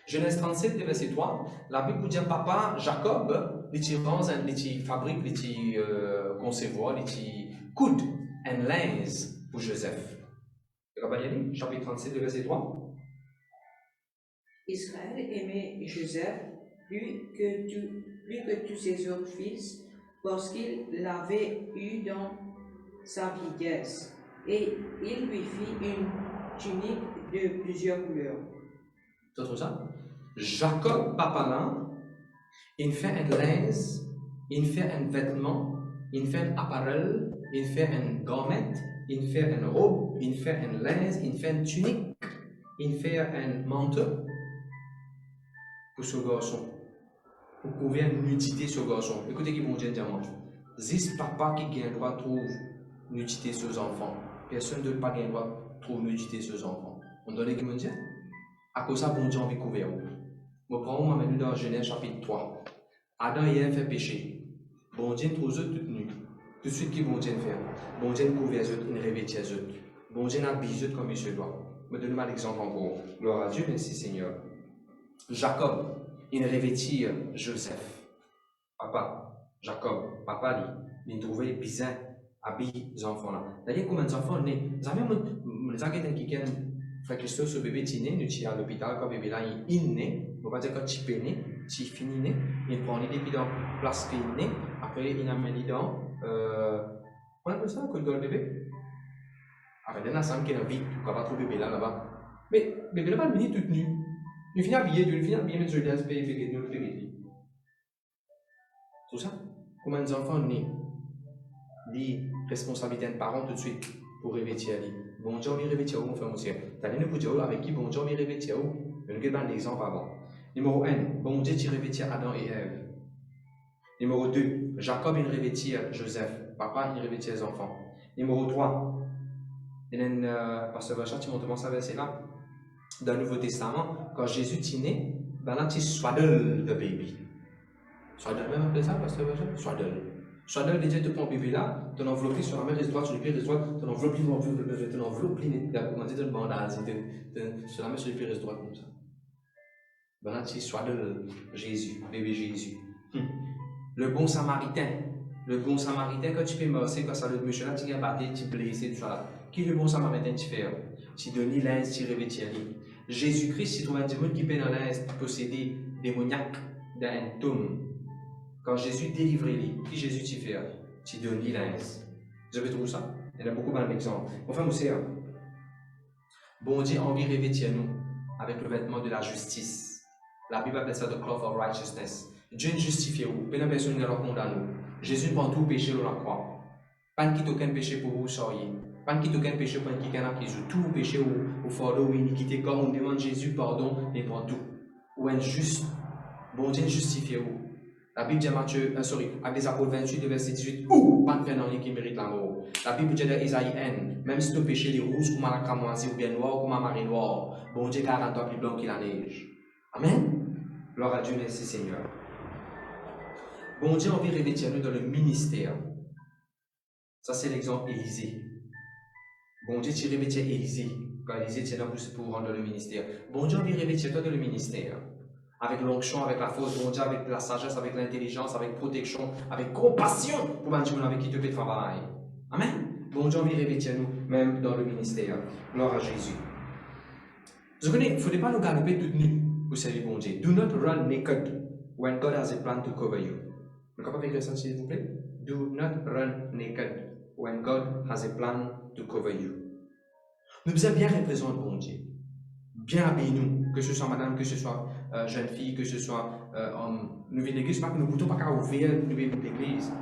Genèse 37, le verset 3. La Bible dit papa Jacob, il fabrique, il concevoir, il coude un linge pour Joseph. Chapitre 37, le verset 3. Israël aimait Joseph plus que tous ses autres fils, parce qu'il l'avait eu dans sa vieillesse, et il lui fit une tunique de plusieurs couleurs. Tu trouves ça? Jacob, papa là, il fait un linge, il fait un vêtement, il fait un appareil, il fait un garment, il fait une robe, il fait un linge, il fait une tunique, il fait un manteau pour ce garçon. Pour couvrir une nudité ce garçon. Écoutez qui bon Dieu dit à moi. C'est papa qui a le droit de trouver nudité sur les enfants. Personne ne doit pas le droit de trouver nudité sur les enfants. On donne qui me dit? À cause de ça, bon Dieu a envie de couvrir. Je prends m'amène dans Genèse chapitre 3. Adam et Ève fait péché. Bon Dieu trouve eux tout nus. Tout de suite, qui bon Dieu fait? Bon Dieu couvre eux, il revêtit eux. Bon Dieu habille eux comme il se doit. Je donne mal l'exemple encore. Gloire à Dieu, merci Seigneur. Jacob, il revêtit Joseph. Papa, Jacob, papa, il trouvait bizarre, habille les enfants là. D'ailleurs, combien d'enfants nés? Vous savez, les enquêtes qui viennent. Frère Christophe, ce bébé est né, nous sommes à l'hôpital, quand le bébé là il est né, on ne va pas dire quand il est né, il finit né, il prend les depuis dans la place qu'il est né, après il amène les dents, comment on appelle ça, le bébé? Après il y a un ensemble qui est dans la vie, on va pas trouver le bébé là-bas. Mais le bébé là-bas, il est tout nu. Il finit habillé, mais je laisse payer, il fait que tout ça, comment les enfants nés, les responsabilités des parents tout de suite pour revêtir les. Bon Dieu, il revêtit où, mon frère, mon ciel. T'as dit, nous pouvons avec qui bon Dieu, il revêtit où? Je vais vous donner l'exemple avant. Numéro 1, bon Dieu, il revêtit Adam et Ève. Numéro 2, Jacob, il revêtit Joseph. Papa, il revêtit les enfants. Numéro 3, Pasteur Bachar, tu m'as demandé ça verset là. dans le Nouveau Testament, quand Jésus est né, ben là, tu swaddle the baby. Swaddle, même appelé ça, pasteur Benjamin? Swaddle. Swaddle, déjà, tu prends le bébé là, tu l'enveloppes sur la main, reste droite, sur les pieds, reste droite, tu l'enveloppes, comment dire, tu le bandage, sur la main, sur les pieds, reste droite, comme ça. Ben là, tu swaddle Jésus, bébé Jésus. Le bon samaritain. Le bon samaritain, quand tu fais masser, quand ça le monsieur là, tu viens battre, tu blesses, tout ça. Qui est le bon samaritain tu fais? Tu donnes l'âge, tu revêtis. Jésus-Christ, si tu trouves un démon qui peut dans l'âge posséder démoniaque d'un tome. Quand Jésus délivre lui, qui Jésus tu fais? Tu donnes l'âge. Vous avez trouvé ça? Il y en a beaucoup dans l'exemple. Enfin, vous savez, bon Dieu a envie de revêtir nous avec le vêtement de la justice. La Bible appelle ça the cloth of righteousness. Dieu nous justifie où? Pas personne ne condamne. Jésus prend tout péché sur la croix. Pas de aucun péché pour vous soyez. Pas de aucun péché pour quelqu'un qui joue. Tout péché au fardeau ou iniquité. Quand on demande Jésus pardon, il prend tout. Ou injuste. Bon Dieu justifie où? La Bible dit à Matthieu, avec les apôtres 28, verset 18, ou pas de faire qui mérite la mort. La Bible dit dans Isaïe N, même si ton péché est rouge comme la cramoisie ou bien noir comme la marée noire, bon Dieu 40 ans plus blanc que la neige. Amen. Gloire à Dieu, merci Seigneur. Bon Dieu a envie de revêtir nous dans le ministère. Ça, c'est l'exemple Élisée. Bon Dieu, tu revêtis Élisée. Quand Élisée tient pour rendre le ministère. Bon Dieu a envie de revêtir toi dans le ministère. Avec l'onction, avec la force, bon Dieu, avec la sagesse, avec l'intelligence, avec protection, avec compassion pour les gens avec qui tu peux travailler. Amen. Bon Dieu a envie de revêtir nous, même dans le ministère. Gloire à Jésus. Vous connaissez, il ne faudrait pas nous galoper tout nus pour servir bon Dieu. Do not run naked when God has a plan to cover you. Vous pouvez écrire ça, s'il vous plaît? Do not run naked when God has a plan to cover you. Nous devons bien représenter bon Dieu. Bien habiller nous, que ce soit madame, que ce soit jeune fille, que ce soit homme. Nous venons de l'église, pas que nous ne pouvons pas ouvrir nous venons de l'église.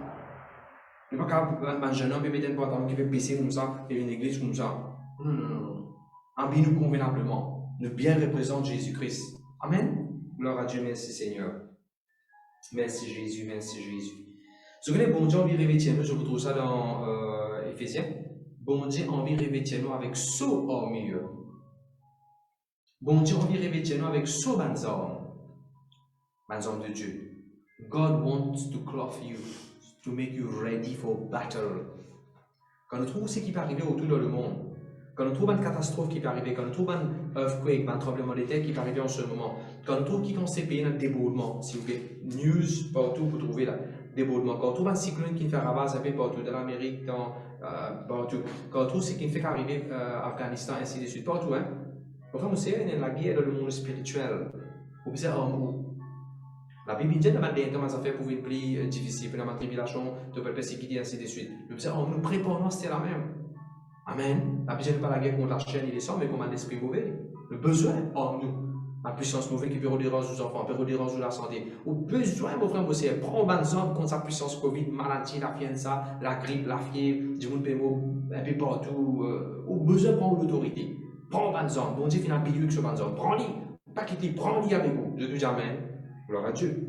Nous ne pouvons pas un jeune homme qui mettre un pantalon qui peut baisser comme ça et une église comme ça. Non, non, non. Habillez-nous convenablement. Nous bien représentons Jésus-Christ. Amen. Gloire à Dieu, merci Seigneur. Merci Jésus, merci Jésus. Vous connaissez, bon Dieu a envie de revêtir nous, je vous trouve ça dans Éphésiens. Bon Dieu a envie de revêtir nous avec saut au milieu. Bon Dieu a envie de revêtir nous avec saut banzorm de Dieu. God wants to clothe you, to make you ready for battle. Quand nous trouvons ce qui peut arriver autour dans le monde, quand nous trouvons une catastrophe qui peut arriver, quand nous trouvons un earthquake, un tremblement de terre qui peut arriver en ce moment, quand nous trouvons qui s'est payé un débordement, s'il vous plaît, news partout pour trouver là, débordement, quand nous trouvons un cyclone qui fait ravage un peu partout, dans l'Amérique, partout, quand nous trouvons ce qui fait arriver Afghanistan, ainsi de suite, partout, hein. Enfin, vous savez, il y a la guerre dans le monde spirituel. Vous savez, la Bible dit dans les temps, ça fait pour une plus difficile, pour la tribulation, de persécuter, ainsi de suite. Vous savez, nous préparons, c'est la même. Amen. La Bible n'est pas la guerre contre la chaîne et les sangs, mais contre un esprit mauvais. Le besoin en nous. La puissance mauvaise qui peut redéranger aux enfants, peut redéranger la santé. Au besoin, mon frère, vous prends un homme contre sa puissance Covid, maladie, la fiança, la grippe, la fièvre, du monde un peu partout. Au besoin, prends l'autorité. Prends un homme. Bon Dieu, il y a un pilier sur un homme. Prends-le. Pas quitter, prends-le avec vous. Je te dis Amen. Gloire à Dieu.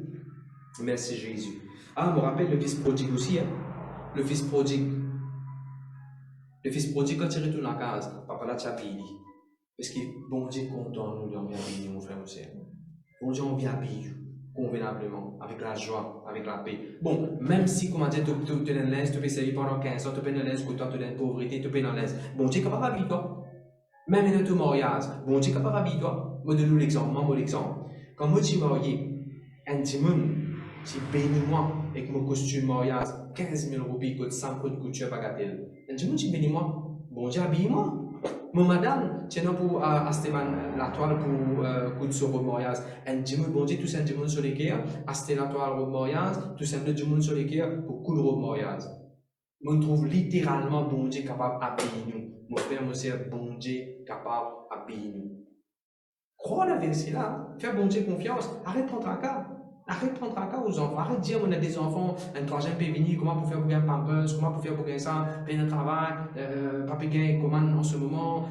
Merci Jésus. Ah, je me rappelle le fils prodigue aussi. Hein? Le fils prodigue. Le fils prodigue, quand il retourne à la case, papa là, tu as payé. Parce que bon Dieu est content, nous, on vient habiller, mon frère, mon sœur. Bon Dieu, on vient habiller, convenablement, avec la joie, avec la paix. Bon, même si, comment dire, tu es dans l'aise, tu peux servir pendant 15 ans, tu peux dans l'aise, tu es dans la pauvreté, tu peux dans l'aise. Bon Dieu est capable d'habiller toi. Même dans ton mariage, bon Dieu est capable d'habiller toi. Moi, donne-nous l'exemple, moi, l'exemple. Quand moi, je suis marié, un dimanche, tu bénis moi avec mon costume mariage, 15 000 roupies, coûte 100 coups de couture bagatelle. Un dimanche, tu bénis moi. Bon Dieu, habille-moi. Mon madame, tiens pour Astéman, la toile pour coup de sur le mariage. Un dimanche, bon Dieu, tout ça, un dimanche sur les quais, Asté la toile au mariage, tout ça, un dimanche sur les quais pour coudre au mariage. On trouve littéralement bon Dieu capable d'habiller nous. Mon frère, mon sœur, bon Dieu capable d'habiller nous. Crois la vérité là, fais bon Dieu confiance, arrête de prendre un cas. Arrête de prendre un cas aux enfants, arrête de dire on a des enfants, un troisième peut venir, comment pour faire pour gagner pampers, comment pour faire pour gagner ça, payer un travail, pas payer commande en ce moment.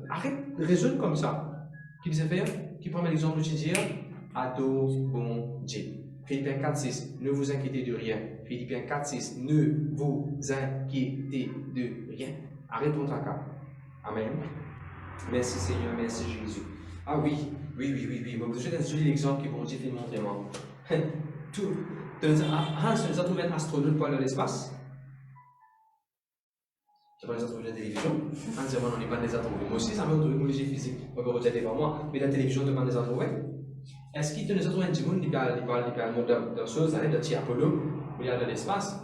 Arrête, raisonne comme ça. Qui disait faire? Qui prend l'exemple de dire adore bon Dieu. Philippiens 4,6, ne vous inquiétez de rien. Philippiens 4,6, ne vous inquiétez de rien. Arrête de prendre un cas. Amen. Merci Seigneur, merci Jésus. Ah oui. Bon, je vais te donner l'exemple qui bon Dieu fait montrer moi. Tout. Hans nous a trouvé un astronaute pour aller dans l'espace. Je pas les a trouvés à la télévision. Hans dit, on n'est pas les a trouvés. Moi aussi, ça m'a trouvé biologie physique. On peut rejeter par moi. Mais la télévision, tu pas les a trouvés. Est-ce qu'il te les a trouvés un petit monde qui parle de choses, de petit Apollo, il y a de l'espace?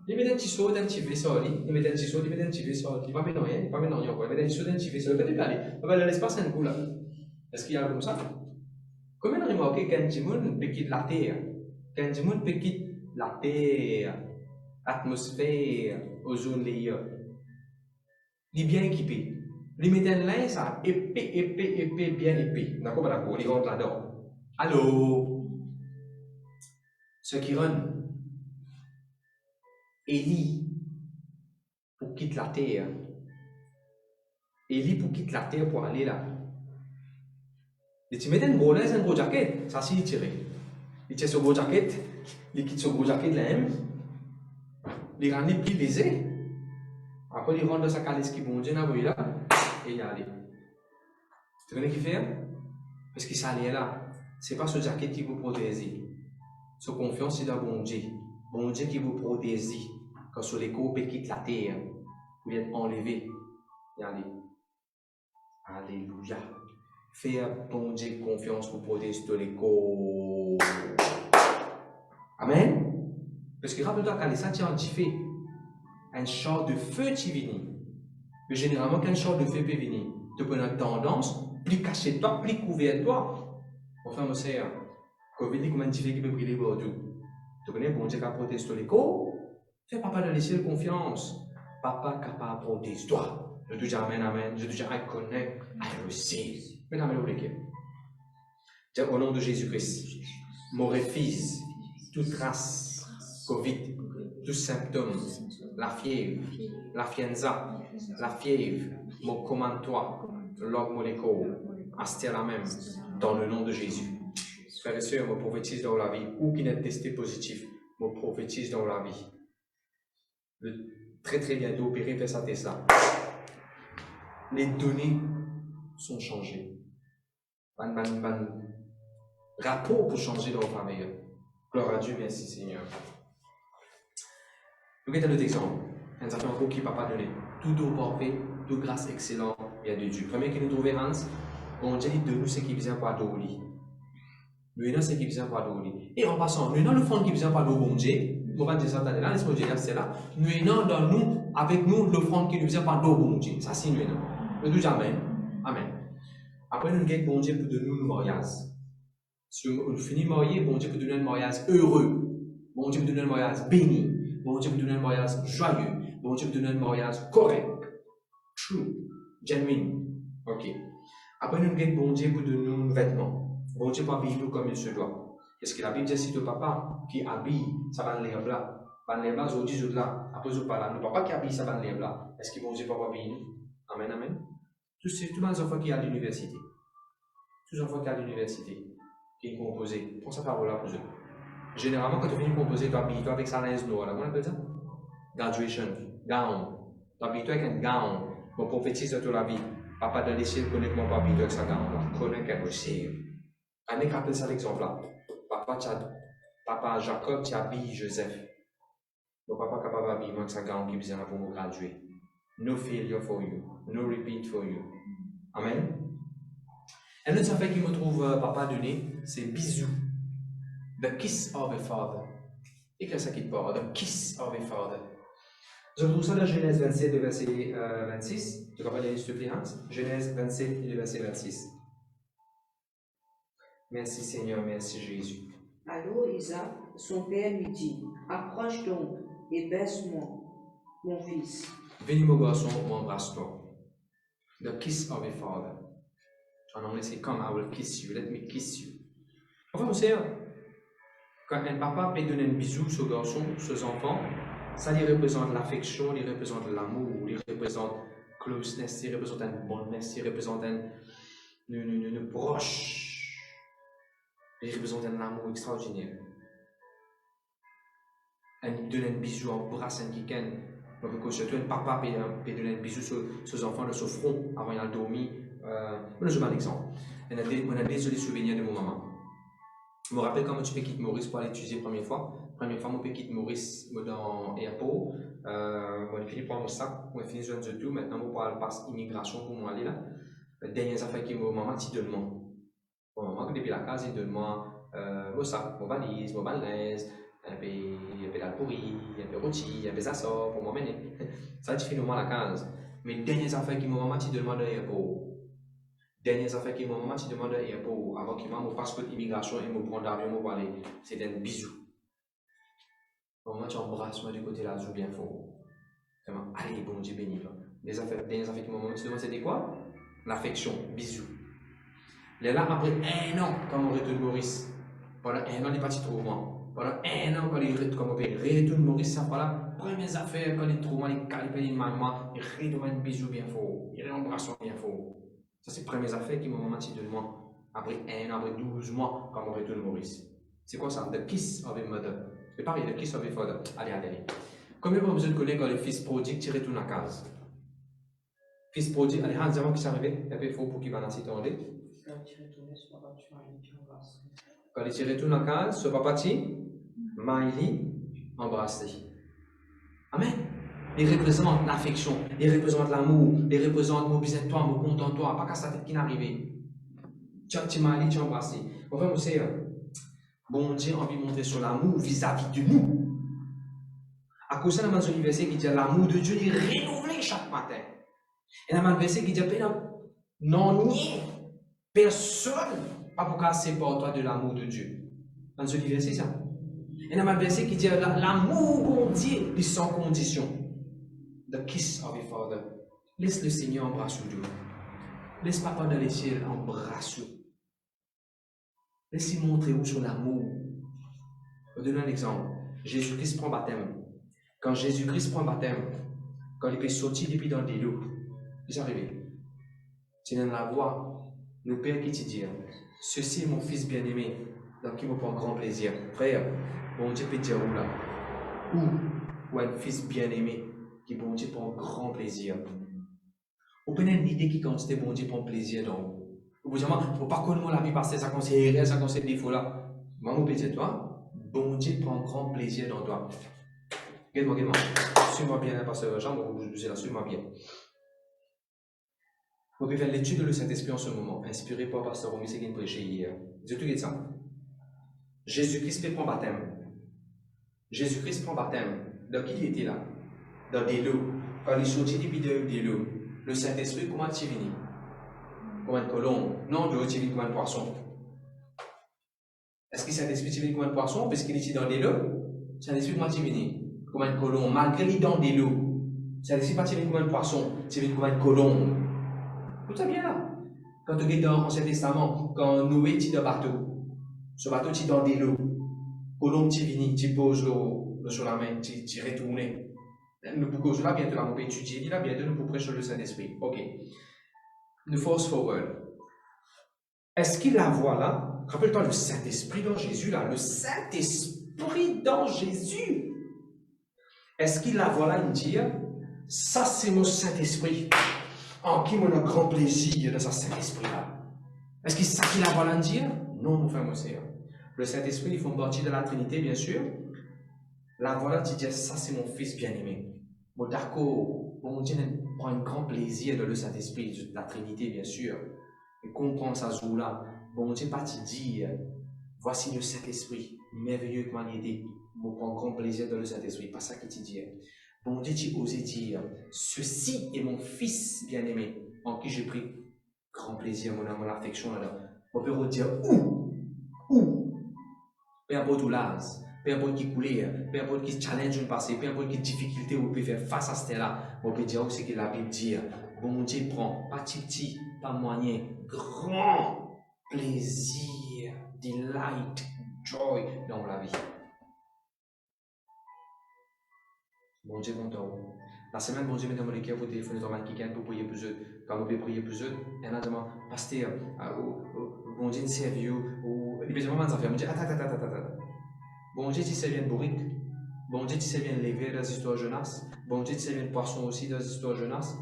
Il met un petit saut, un petit vaisseau, il met un petit saut, il met un petit vaisseau, il va mettre rien, il va mettre rien, il met un petit saut, un petit vaisseau, il va aller. Il va aller dans l'espace, un coup là. Est-ce qu'il y a comme ça? Comment on a remarqué qu'un petit monde peut quitter la Terre? Qu'un petit monde peut quitter la Terre, atmosphère, ozone layer. Il est bien équipé. Il met un linge, ça épais, bien épais. D'accord, d'accord, il rentre là-dedans. Allô? Ceux qui run. Élie pour quitter la terre. Élie pour quitter la terre pour aller là. Et tu mets un gros linge, un gros jacket, ça c'est tiré. Il tire ce gros jacket, il quitte ce gros jacket là même. Il rend les plis lésés. Après il rentre dans sa calice qui bon Dieu n'a pas là et il y a allé. Tu connais qui fait? Parce qu'il s'allait là. C'est pas ce jacket qui vous protège. Ce confiance c'est dans bon Dieu. Bon Dieu qui vous protège. Quand sur les coups quitte la terre, vous êtes enlevé. Et allez. Alléluia. Faire bon Dieu confiance pour protéger tous les coups. Amen. Parce que rappelle-toi quand les saints tu fais un char de feu qui vient. Mais généralement quand un char de feu peut venir, tu prends une tendance, plus caché toi, plus couvert toi. Enfin, mon sœur, quand vous dites comment tu fais qui peut briller Bordeaux, tu connais bon Dieu qui a protégé tous les coups. Fais papa de laisser confiance. Papa capable de protéger toi. Je te dis amen, amen. Je te dis I connect, I receive. Mesdames et messieurs, au nom de Jésus-Christ, mon refuse toute trace, Covid, tous symptômes, la fièvre, la fienza, la fièvre, mon commande-toi, l'ordre molécule, asté la même, dans le nom de Jésus. Frères et sœurs, je prophétise dans la vie, ou qui n'est testé positif, je prophétise dans la vie. Très très bientôt, opéré fait sa Tesla. Les données sont changées. Rapport pour changer dans votre famille. Gloire à Dieu, merci Seigneur. Nous avons un autre exemple. Un certain nombre qui papa donné. Tout don parfait, toute grâce excellente vient de Dieu. Premier qui nous trouve Hans, on dit de nous ce qui vient par d'oli. Nous avons ce qui vient par d'oli. Et en passant, nous avons le fond qui vient par d'oli, bon Dieu. On va dire ça là, laisse-moi dire c'est là. Nous avons dans nous, avec nous, l'offrande qui nous vient par d'eau, bon Dieu. Ça, c'est nous. Nous disons Amen. Amen. Après, nous avons bon Dieu pour donner nous le mariage. Si on finit marié, bon Dieu pour donner un mariage heureux. Bon Dieu pour donner un mariage béni. Bon Dieu pour donner un mariage joyeux. Bon Dieu pour donner un mariage correct. True. Genuine. Ok. Après, nous avons bon Dieu pour donner nous vêtements. Bon Dieu pour habiller nous comme il se doit. Est-ce que la Bible dit si ton papa qui habille, ça va l'herbe là. Van l'herbe là, je dis là. Après, je parle là. Le papa qui habille, ça va l'herbe là. Est-ce que bon Dieu peut habiller nous? Amen, amen. Tous les enfants qui sont à l'université. Tous les enfants qui sont à l'université. Qui sont composés. Prends sa parole là pour eux. Généralement, quand tu finis de composer, tu habilles avec sa linge noire. Comment on appelle ça? Graduation. Gown. Tu habilles avec un gown. Mon prophétise de toute la vie. Papa de laisser connaître mon papa avec sa gown là. Connaît qu'elle receive. Allez, rappelle ça l'exemple là. Papa Jacob, tu habilles Joseph. Mon papa est capable d'habiller avec sa gown qui vient pour me graduer. No failure for you. No repeat for you. Amen. Un autre affaire qui me trouve papa donné, c'est bisous. The kiss of a father. Et qu'est-ce qui te parle? The kiss of a father. Je trouve ça dans Genèse 27 et verset 26. Tu peux pas lire s'il te plaît, Hans? Genèse 27 et verset 26. Merci Seigneur, merci Jésus. Alors Isaac, son père, lui dit, approche donc et baisse-moi, mon fils. Venez mon garçon, m'embrasse-toi. The kiss of a father. En anglais, c'est comme I will kiss you, let me kiss you. Enfin, vous savez, quand un papa peut donner un bisou sur garçon, sur ses enfants, ça lui représente l'affection, il représente l'amour, il représente closeness, il représente une bonne-ness, il représente une proche. Il représente un amour extraordinaire. Il donne un bisou, embrasse un kiken. Donc, surtout, un papa peut donner un bisou sur ses enfants, de son front, avant de dormir. Je vais un exemple. On a désolé souvenir de mon maman. Je me rappelle quand je quitte Maurice pour aller étudier la première fois. Première fois, je quitte Maurice dans l'aéroport. Je fini par mon sac, je fini de tout. Maintenant, je parle passe immigration pour moi aller là. La dernière affaire que maman dit de moi. Maman, depuis la case, il donne moi mon sac, mon valise, mon balance, un peu d'alpouri, un peu rôti, un peu zasso pour m'emmener. Ça, tu finis à la case. Mais les dernières affaires que maman dit de moi dans l'aéroport. Dernières affaires que maman te demande pour avant qu'il m'a mon passeport d'immigration et me prendre l'avion pour aller, c'est un bisou. Maman tu embrasses moi du côté là, joue bien fort. Vraiment, allez bon Dieu béni. Les affaires, dernières affaires que maman te demande c'était quoi? L'affection, bisou. Là après un an quand on retourne Maurice, pendant un an il est parti trop loin. Pendant un an quand il retourne Maurice, ça voilà, premières affaires quand il trouve moi il calme il maman, il redonne un bisou bien fort, il embrasse bien fort. Ça, c'est les premières affaires qui m'ont menti de moi. Après 1 an, après 12 mois, quand on retourne Maurice. C'est quoi ça? The kiss of a mother. C'est pareil, the kiss of a father. Allez. Combien de vous connaissez quand le fils prodigue tire retourne à casa? Fils prodigue, allez, Hans, avant qu'il s'arrive, il y a il faut pour qu'il va dans cette ordre. Quand il tire retourne à casa, ce papa dit, Maïli, embrasse-le. Amen. Il représente l'affection, il représente l'amour, il représente mon besoin de toi, mon content de toi, pas qu'à sa tête qui n'arrive. Tu m'as dit, tu m'as embrassé. Enfin, vous savez, bon Dieu a envie de montrer son amour vis-à-vis de nous. À cause de la verset qui dit l'amour de Dieu est renouvelé chaque matin. Et la verset qui dit non, personne n'a pour casser pour toi de l'amour de Dieu. Dans ce verset, ça. Et la verset qui dit l'amour bon Dieu est sans condition. The kiss of a father. Laisse le Seigneur embrasser Dieu. Laisse Papa dans les cieux embrasser. Laisse-lui montrer où son amour. Je vais donner un exemple. Jésus-Christ prend baptême. Quand Jésus-Christ prend baptême, quand il peut sortir depuis dans des lots, il est arrivé. C'est dans la voix, le Père qui te dit, ceci est mon fils bien-aimé, dans qui me prend grand plaisir. Frère, bon Dieu peut dire où là? Ou un fils bien-aimé qui bon Dieu prend grand plaisir. Vous prenez une idée qui consiste bon Dieu prend plaisir dans vous. Vous dites, il ne faut pas connaître la vie parce que ça conseille ça conseille des défauts là. Maman peut dire toi, bon Dieu prend grand plaisir dans toi. Regarde-moi. Suis-moi bien, pasteur Jean, vous bougez là, suis-moi bien. Vous pouvez faire l'étude de le Saint-Esprit en ce moment, inspiré par pasteur Romy, c'est qu'il prêchait hier. Dites tout ça. Jésus-Christ prend baptême. Jésus-Christ prend baptême. Dans qui il était là? Dans des lots. Quand il est sorti depuis des lots, le Saint-Esprit, comment est-il venu? Comme un colombe. Non, de l'autre, il venu comme un poisson. Est-ce que le Saint-Esprit est venu comme un poisson parce qu'il était dans des lots? Le Saint-Esprit, comment est-il venu? Comme un colombe. Malgré les dents des lots. Le Saint-Esprit n'est pas venu comme un poisson, c'est venu comme un colombe. Tout ça bien là. Quand tu regardes dans l'Ancien Testament, quand Noé est dans le bateau, ce bateau est dans des lots. Colombe, tu viens, tu poses l'eau sur la main, tu retournes. Nous pouvons là bientôt là, on peut étudier, là bientôt nous pouvons prêcher le Saint-Esprit. Ok. Nous fast forward. Est-ce qu'il la voit là? Rappelle-toi le Saint-Esprit dans Jésus là, le Saint-Esprit dans Jésus. Est-ce qu'il la voit là, il dit, ça c'est mon Saint-Esprit, en qui on a grand plaisir dans ce Saint-Esprit là. Est-ce que c'est ça qu'il la voit là, il dit? Non, mon frère, mon sœur. Le Saint-Esprit, ils font partie de la Trinité, bien sûr. La voilà, tu dis, ça c'est mon fils bien-aimé. Bon, d'accord, bon Dieu prend un grand plaisir dans le Saint-Esprit, de la Trinité, bien sûr. Et comprend ça jour-là. Bon Dieu, pas te dire, voici le Saint-Esprit, merveilleux comme il est. Bon, prend grand plaisir dans le Saint-Esprit. Pas ça qu'il te dit. Bon Dieu, tu osais dire, ceci est mon fils bien-aimé, en qui j'ai pris grand plaisir, mon amour, l'affection là-dedans. On peut redire où? Peu importe où l'âge, peu importe qui coulait, peu importe qui challenge une passé, peu importe qui difficulté on peut faire face à cela, on peut dire ce que la Bible dit. Bon Dieu prend pas petit, pas moyen, grand plaisir, delight, joy dans la vie. Bon Dieu content. La semaine, bon Dieu met dans mon cœur pour téléphoner dans ma quelqu'un pour prier plus eux. Quand on peut prier plus eux, et là, demande, pasteur, bon Dieu, servi ou il besoin de faire. Bon Dieu, attends. Bon Dieu, tu sais bien bourrique. Bon Dieu, tu sais bien lever dans l'histoire Jonas. Bon Dieu, tu sais bien poisson aussi dans l'histoire Jonas.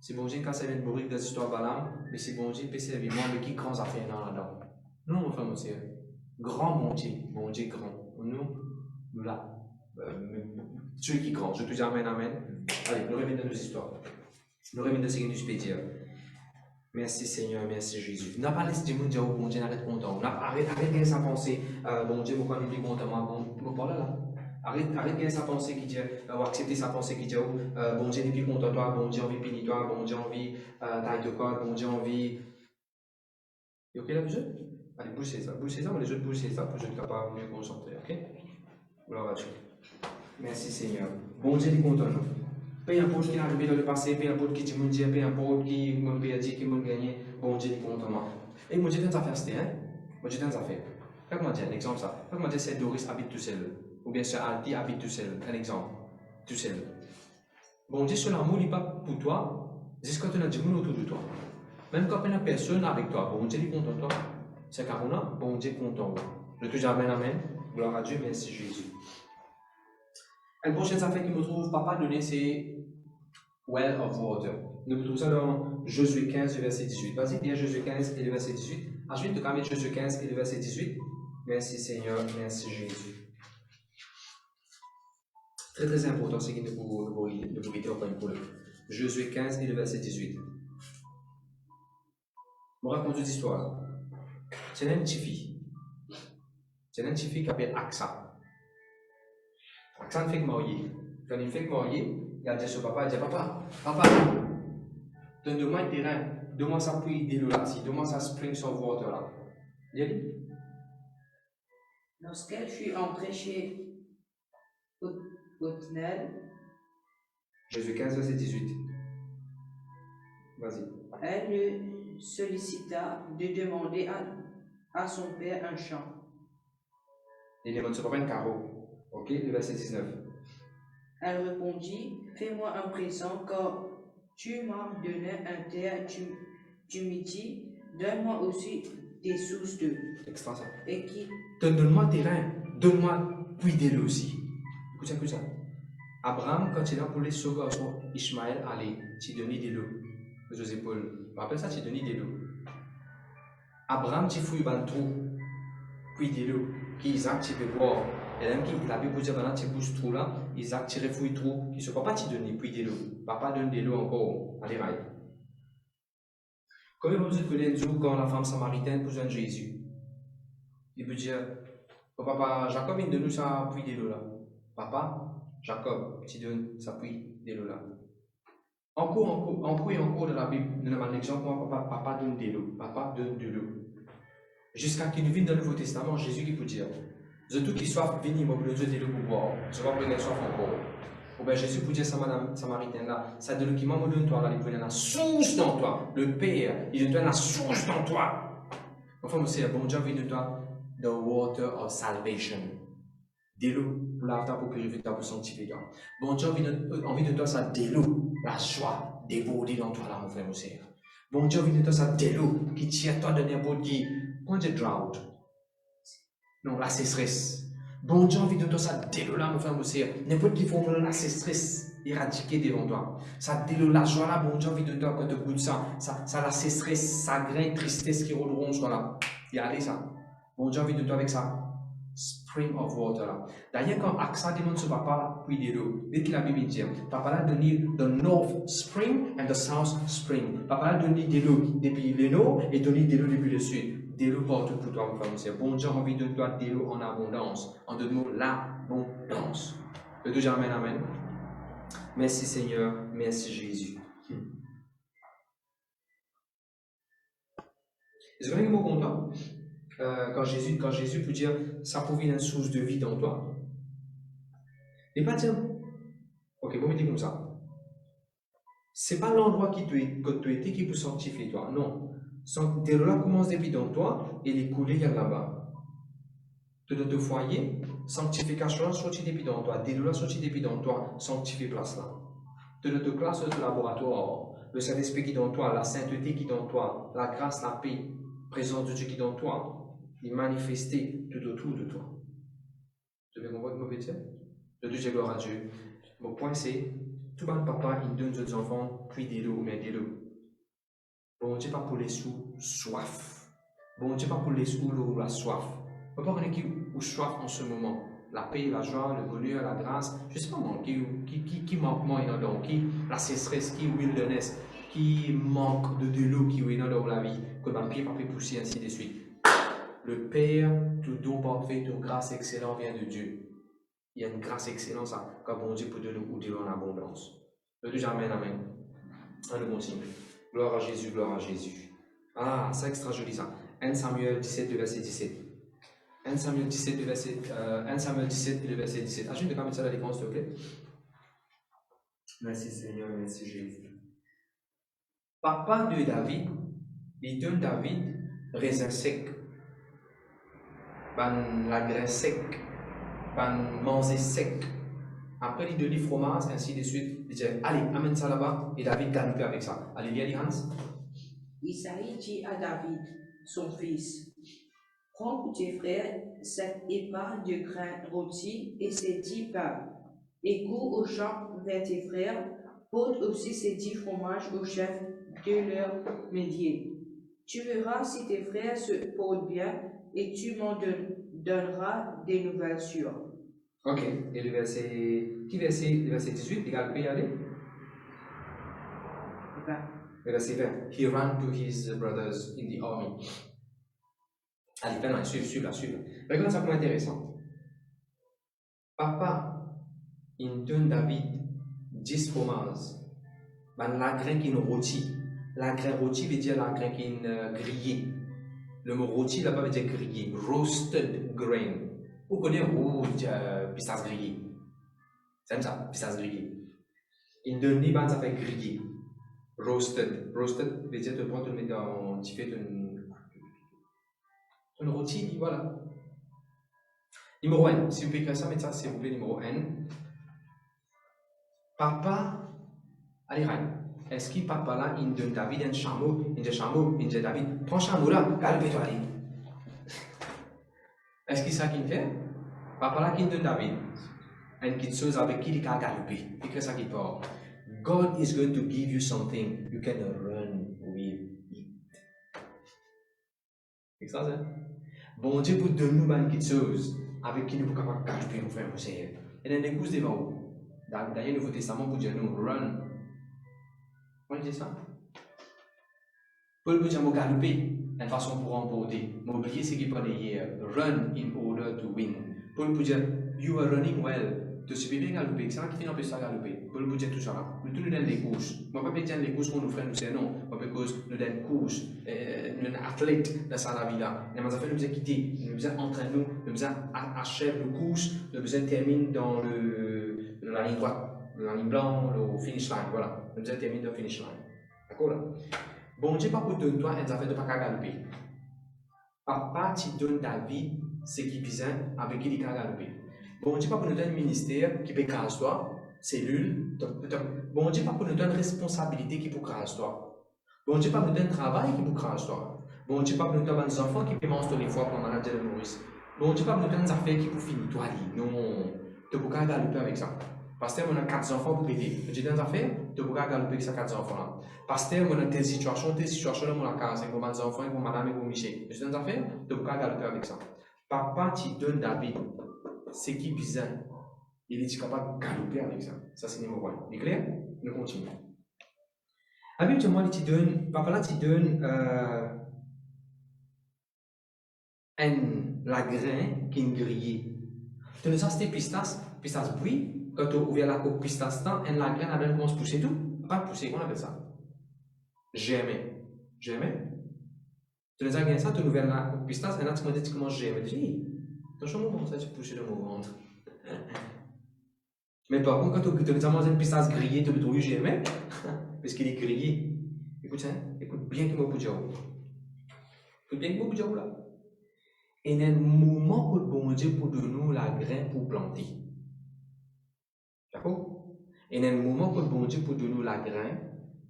Si bon Dieu, quand ça vient de mourir des histoires balam, mais si bon Dieu peut servir moi, mais qui grands affaires là-dedans? Non, mon frère, monsieur. Grand bon Dieu grand. Nous là. Celui qui est grand. Je te dis amen, amen. Allez, nous revenons dans nos histoires. Nous revenons dans ce que nous peux dire. Merci Seigneur, merci Jésus. N'a pas laissé Dieu dire, oh bon Dieu, arrête content. Arrête de sa pensée, bon Dieu, pourquoi nous disons content, bon, pas là. Arrête de sa pensée qui dit, ou accepter sa pensée qui dit, bon Dieu, depuis content toi, bon Dieu, envie punir toi, bon Dieu, envie taille de corps, bon Dieu, envie. Et ok là, vous êtes? Allez, bougez ça, mais les autres bougez ça pour que je sois capable de mieux concentrer, ok? Gloire à Dieu. Merci Seigneur. Bon Dieu, il est content. Peu importe qui est arrivé dans le passé, peu importe qui dit mon Dieu, peu importe qui m'a perdu, qui m'a gagné, bon Dieu, il est content. Et mon Dieu, dans sa faire, c'était, hein? Mon Dieu, dans sa faire. Comment dire, un exemple ça? Comment dire, c'est Doris habite tout seul? Ou bien c'est Alti habite tout seul? Un exemple. Tout seul. Bon Dieu, son amour n'est pas pour toi, jusqu'à tu as du monde autour de toi. Même quand il n'y a personne avec toi, bon Dieu, il est content de toi. C'est car on a, bon Dieu, content. Je te dis amen, amen. Gloire à Dieu, merci Jésus. Une prochaine affaire qui me trouve, papa donné, c'est Well of Water. Nous trouvons ça dans Josué 15, verset 18. Vas-y, bien Josué 15 et le verset 18. Ensuite, tu vas mettre Josué 15 et le verset 18. Merci Seigneur, merci Jésus. Très très important, c'est qu'il ne vous mettez encore une problème. Josué 15 et le verset 18. Je me raconte une histoire. C'est une petite fille. C'est une petite fille qui s'appelle Aksa. Aksa ne fait que marier. Quand il fait que marier, il a dit à son papa, il dit papa, donne-moi un terrain, donne-moi ça puits de l'eau là, donne-moi ça springs of water là. Lorsqu'elle fut entrée chez Othniel, Josué 15, verset 18. Vas-y. Elle le sollicita de demander à son père un champ. Il demande son papa un carreau. Ok, le verset 19. Elle répondit, fais-moi un présent, car tu m'as donné un terre du midi, donne-moi aussi des sources d'eau. Extra ça. Et qui Donne-moi terrain, donne-moi puits de l'eau aussi. Écoute ça. Abraham, quand il a pour les son garçon Ishmaël, allez, tu donnes de l'eau. José Paul, on appelle ça, tu donnes de l'eau. Abraham, tu fouilles un trou, puits de l'eau, qui Isaac, tu peux boire. Et là, il a pu dire, tu bouges trou là, Isaac, tu refouilles trou, qui ne peut pas te donner puits de l'eau. Papa donne de l'eau encore à les rails. Comme vous connaissez quand la femme samaritaine pose un Jésus, il peut dire, papa, Jacob, il donne ça puits de l'eau là. Papa, Jacob, tu donnes ça puits de l'eau là. Encore dans la Bible, nous avons un exemple, papa donne de l'eau. Papa donne de l'eau. Jusqu'à qu'il vienne dans le Nouveau Testament, Jésus qui peut dire, je tout qui soif, venez, moi, Dieu de l'eau pour boire. Je vais prendre soif encore. Ou bien Jésus peut dire ça, madame samaritaine là, ça de l'eau qui m'a donné toi, là, il donne la source dans toi. Le Père, il donne la source dans toi. Enfin, c'est bon Dieu vient de toi, the water of salvation. De l'eau pour laver pour purifier pour sanctifier. Bon Dieu envie de toi, ça de l'eau, la joie déborder dans toi là, mon frère, mon sœur. Bon Dieu envie de toi, ça de l'eau qui tire toi de n'importe qui. Point de drought. Non, la sécheresse. Bon Dieu envie de toi, ça de l'eau là, mon frère, mon sœur. N'importe qui faut la sécheresse éradiquer devant toi. Ça de l'eau, la joie là, bon Dieu envie de toi, quand tu goûtes ça la sécheresse, ça grain, tristesse qui rouleront sur là. Et allez ça. Bon Dieu envie de toi avec ça. Spring of water là. D'ailleurs, quand Aksa demande son papa puits de l'eau, dès qu'il a Bible dit, papa l'a donné the north spring and the south spring. Papa l'a donné de l'eau depuis le nord et donné de l'eau depuis le sud. De l'eau partout pour toi, mon frère, mon sœur. Bon Dieu a envie de toi de l'eau en abondance. En deux mots, l'abondance. Le deux amen, amen. Merci Seigneur, merci Jésus. Est-ce que vous êtes content? Quand Jésus peut dire ça provient d'une source de vie dans toi. Et pas dire, ok, vous me dites comme ça. C'est pas l'endroit que tu étais qui peut sanctifier toi. Non. De là commence depuis dans toi et les coulées là-bas. De notre foyer, sanctification sortit depuis dans toi. De là sortit depuis dans toi, sanctifie place là. De notre classe, de laboratoire, le Saint-Esprit qui est dans toi, la sainteté qui est dans toi, la grâce, la paix, présence de Dieu qui est dans toi. Il manifesté tout autour de toi. Vous avez compris ce que je veux dire? Je dis gloire à Dieu. Mon point c'est, tout le papa, il donne aux enfants, puis de l'eau, mais de l'eau. Bon Dieu, pas pour les sous, soif. Bon Dieu, pas pour les sous, l'eau, la soif. Papa, on est qui ou soif en ce moment? La paix, la joie, le bonheur, la grâce. Je ne sais pas moi, qui manque moins dans qui la sécheresse, qui wilderness, qui manque de l'eau qui est dans la vie, que ma pied pas pousser ainsi de suite. Le Père, tout don parfait, toute grâce excellente vient de Dieu. Il y a une grâce excellente quand bon Dieu peut donner ou dire en abondance. Le Dieu, amen, amen. Allez, continue. Gloire à Jésus, gloire à Jésus. Ah, c'est extra joli ça. 1 Samuel 17, le verset 17. 1 Samuel 17, le verset, 1 Samuel 17 et le verset 17. Ah, je vais mettre ça à l'écran, s'il te plaît. Merci Seigneur, merci Jésus. Papa de David, il donne David raisin sec, la graisse sec, manger sec. Après, il donne fromage, ainsi de suite. Il dit, allez, amène ça là-bas. Et David gagne avec ça. Allez, viens, Hans. Isaïe dit à David, son fils, prends pour tes frères cette épargne de grains rôtis et ces 10 pains, et cours au champ vers tes frères, porte aussi ces 10 fromages au chef de leur métier. Tu verras si tes frères se portent bien, et tu m'en donneras des nouvelles sûres. Ok, et le verset, qui verset? Le verset 18, les gars, peut y aller? Le verset 20. He ran to his brothers in the army. Allez, fais-le, suivre. Regarde ça comme intéressant. Papa, il donne David 10 fromages. La graine qui est rôti. La graine rôti veut dire la graine qui est grillée. Le mot rôti là-bas veut dire grillé. Roasted grain. Vous connaissez pistache grillée. C'est ça, pistache grillée. Il donne les bandes, ça fait grillé. Roasted. Roasted veut dire tu mets dans. Tu fais une rôti, voilà. Numéro 1. Si vous pouvez écrire ça, mettez ça, s'il vous plaît, numéro 1. Papa, allez, Ryan. Est-ce que papa là, il donne David un chameau, il dit David, prends le chameau là, galopez-toi, allez. Est-ce que c'est ça qu'il fait? Papa là, qui donne David une petite chose avec qui il va galoper. Écris ça qui parle. God is going to give you something you can run with it. C'est ça, ça? Bon Dieu pour donner nous une petite chose avec qui nous pouvons capables de galoper, mon frère, mon Seigneur. Et dans les courses devant vous. Dans le Nouveau Testament, pour dire nous, run. Comment il dit ça? Paul peut dire nous galoper, une façon pour remporter. Mais oubliez ce qu'il parlait hier. Run in order to win. Paul peut dire, you are running well. Tu sais bien galoper, c'est ça qui fait un peu ça galoper. Paul peut dire tout ça là. Nous tous nous donnons des courses. Moi, pas dire les courses qu'on nous fait, nous c'est non. Moi, parce que nous donnons courses, nous sommes athlètes dans sa vie là. Nous avons fait, nous avons quitté, nous avons entraîné, nous avons achevé le course, nous avons terminé dans la ligne droite. La ligne blanche, le finish line, voilà. Nous avons terminé dans le finish line. D'accord là? Bon Dieu, pas pour donner toi un affaire de pas galoper. Papa, tu donnes David ce qui besoin avec qui il va galoper. Bon Dieu, pas pour nous donner un ministère qui peut créer toi, cellule. Bon Dieu, pas pour nous donner une responsabilité qui peut créer toi. Bon Dieu, pas pour nous donner un travail qui peut créer toi. Bon Dieu, pas pour nous donner des enfants qui peuvent manger les fois pour manager le Maurice. Bon Dieu, pas pour nous donner des affaires qui peuvent finir toi. Non, tu peux pas galoper avec ça. Pasteur, on a 4 enfants pour payer. Tu dis des affaires, tu peux pas galoper avec ces 4 enfants là. Pasteur, on a telle situation là, on a 45 pour mes enfants, pour madame et pour Michel. Tu dis des affaires, tu peux pas galoper avec ça. Papa, tu donnes David ce qui est bizarre. Il est capable de galoper avec ça. Ça, c'est numéro 1. C'est clair? Nous continuons. Habituellement, papa là, tu donnes la graine qui est grillée. Tu nous as acheté pistache bruit. Quand tu ouvres la coupe pistache, la graine a bien commencé à pousser tout. Pas pousser, comment on appelle ça? Jamais. Tu nous as gagné ça, tu ouvres la coupe pistache, et là tu m'as dit comment j'aime. Tu dis, attention, moment ça, tu pousses dans mon ventre. Mais par contre, quand tu nous as mangé une pistache grillée, tu le trouves jamais, parce qu'il est grillé. Écoute bien qu'il m'a dit. Écoute bien qu'il m'a dit là. Et il y a un moment pour bon Dieu pour donner la graine pour planter. D'accord? Et il y a un moment pour bon Dieu pour donner la graine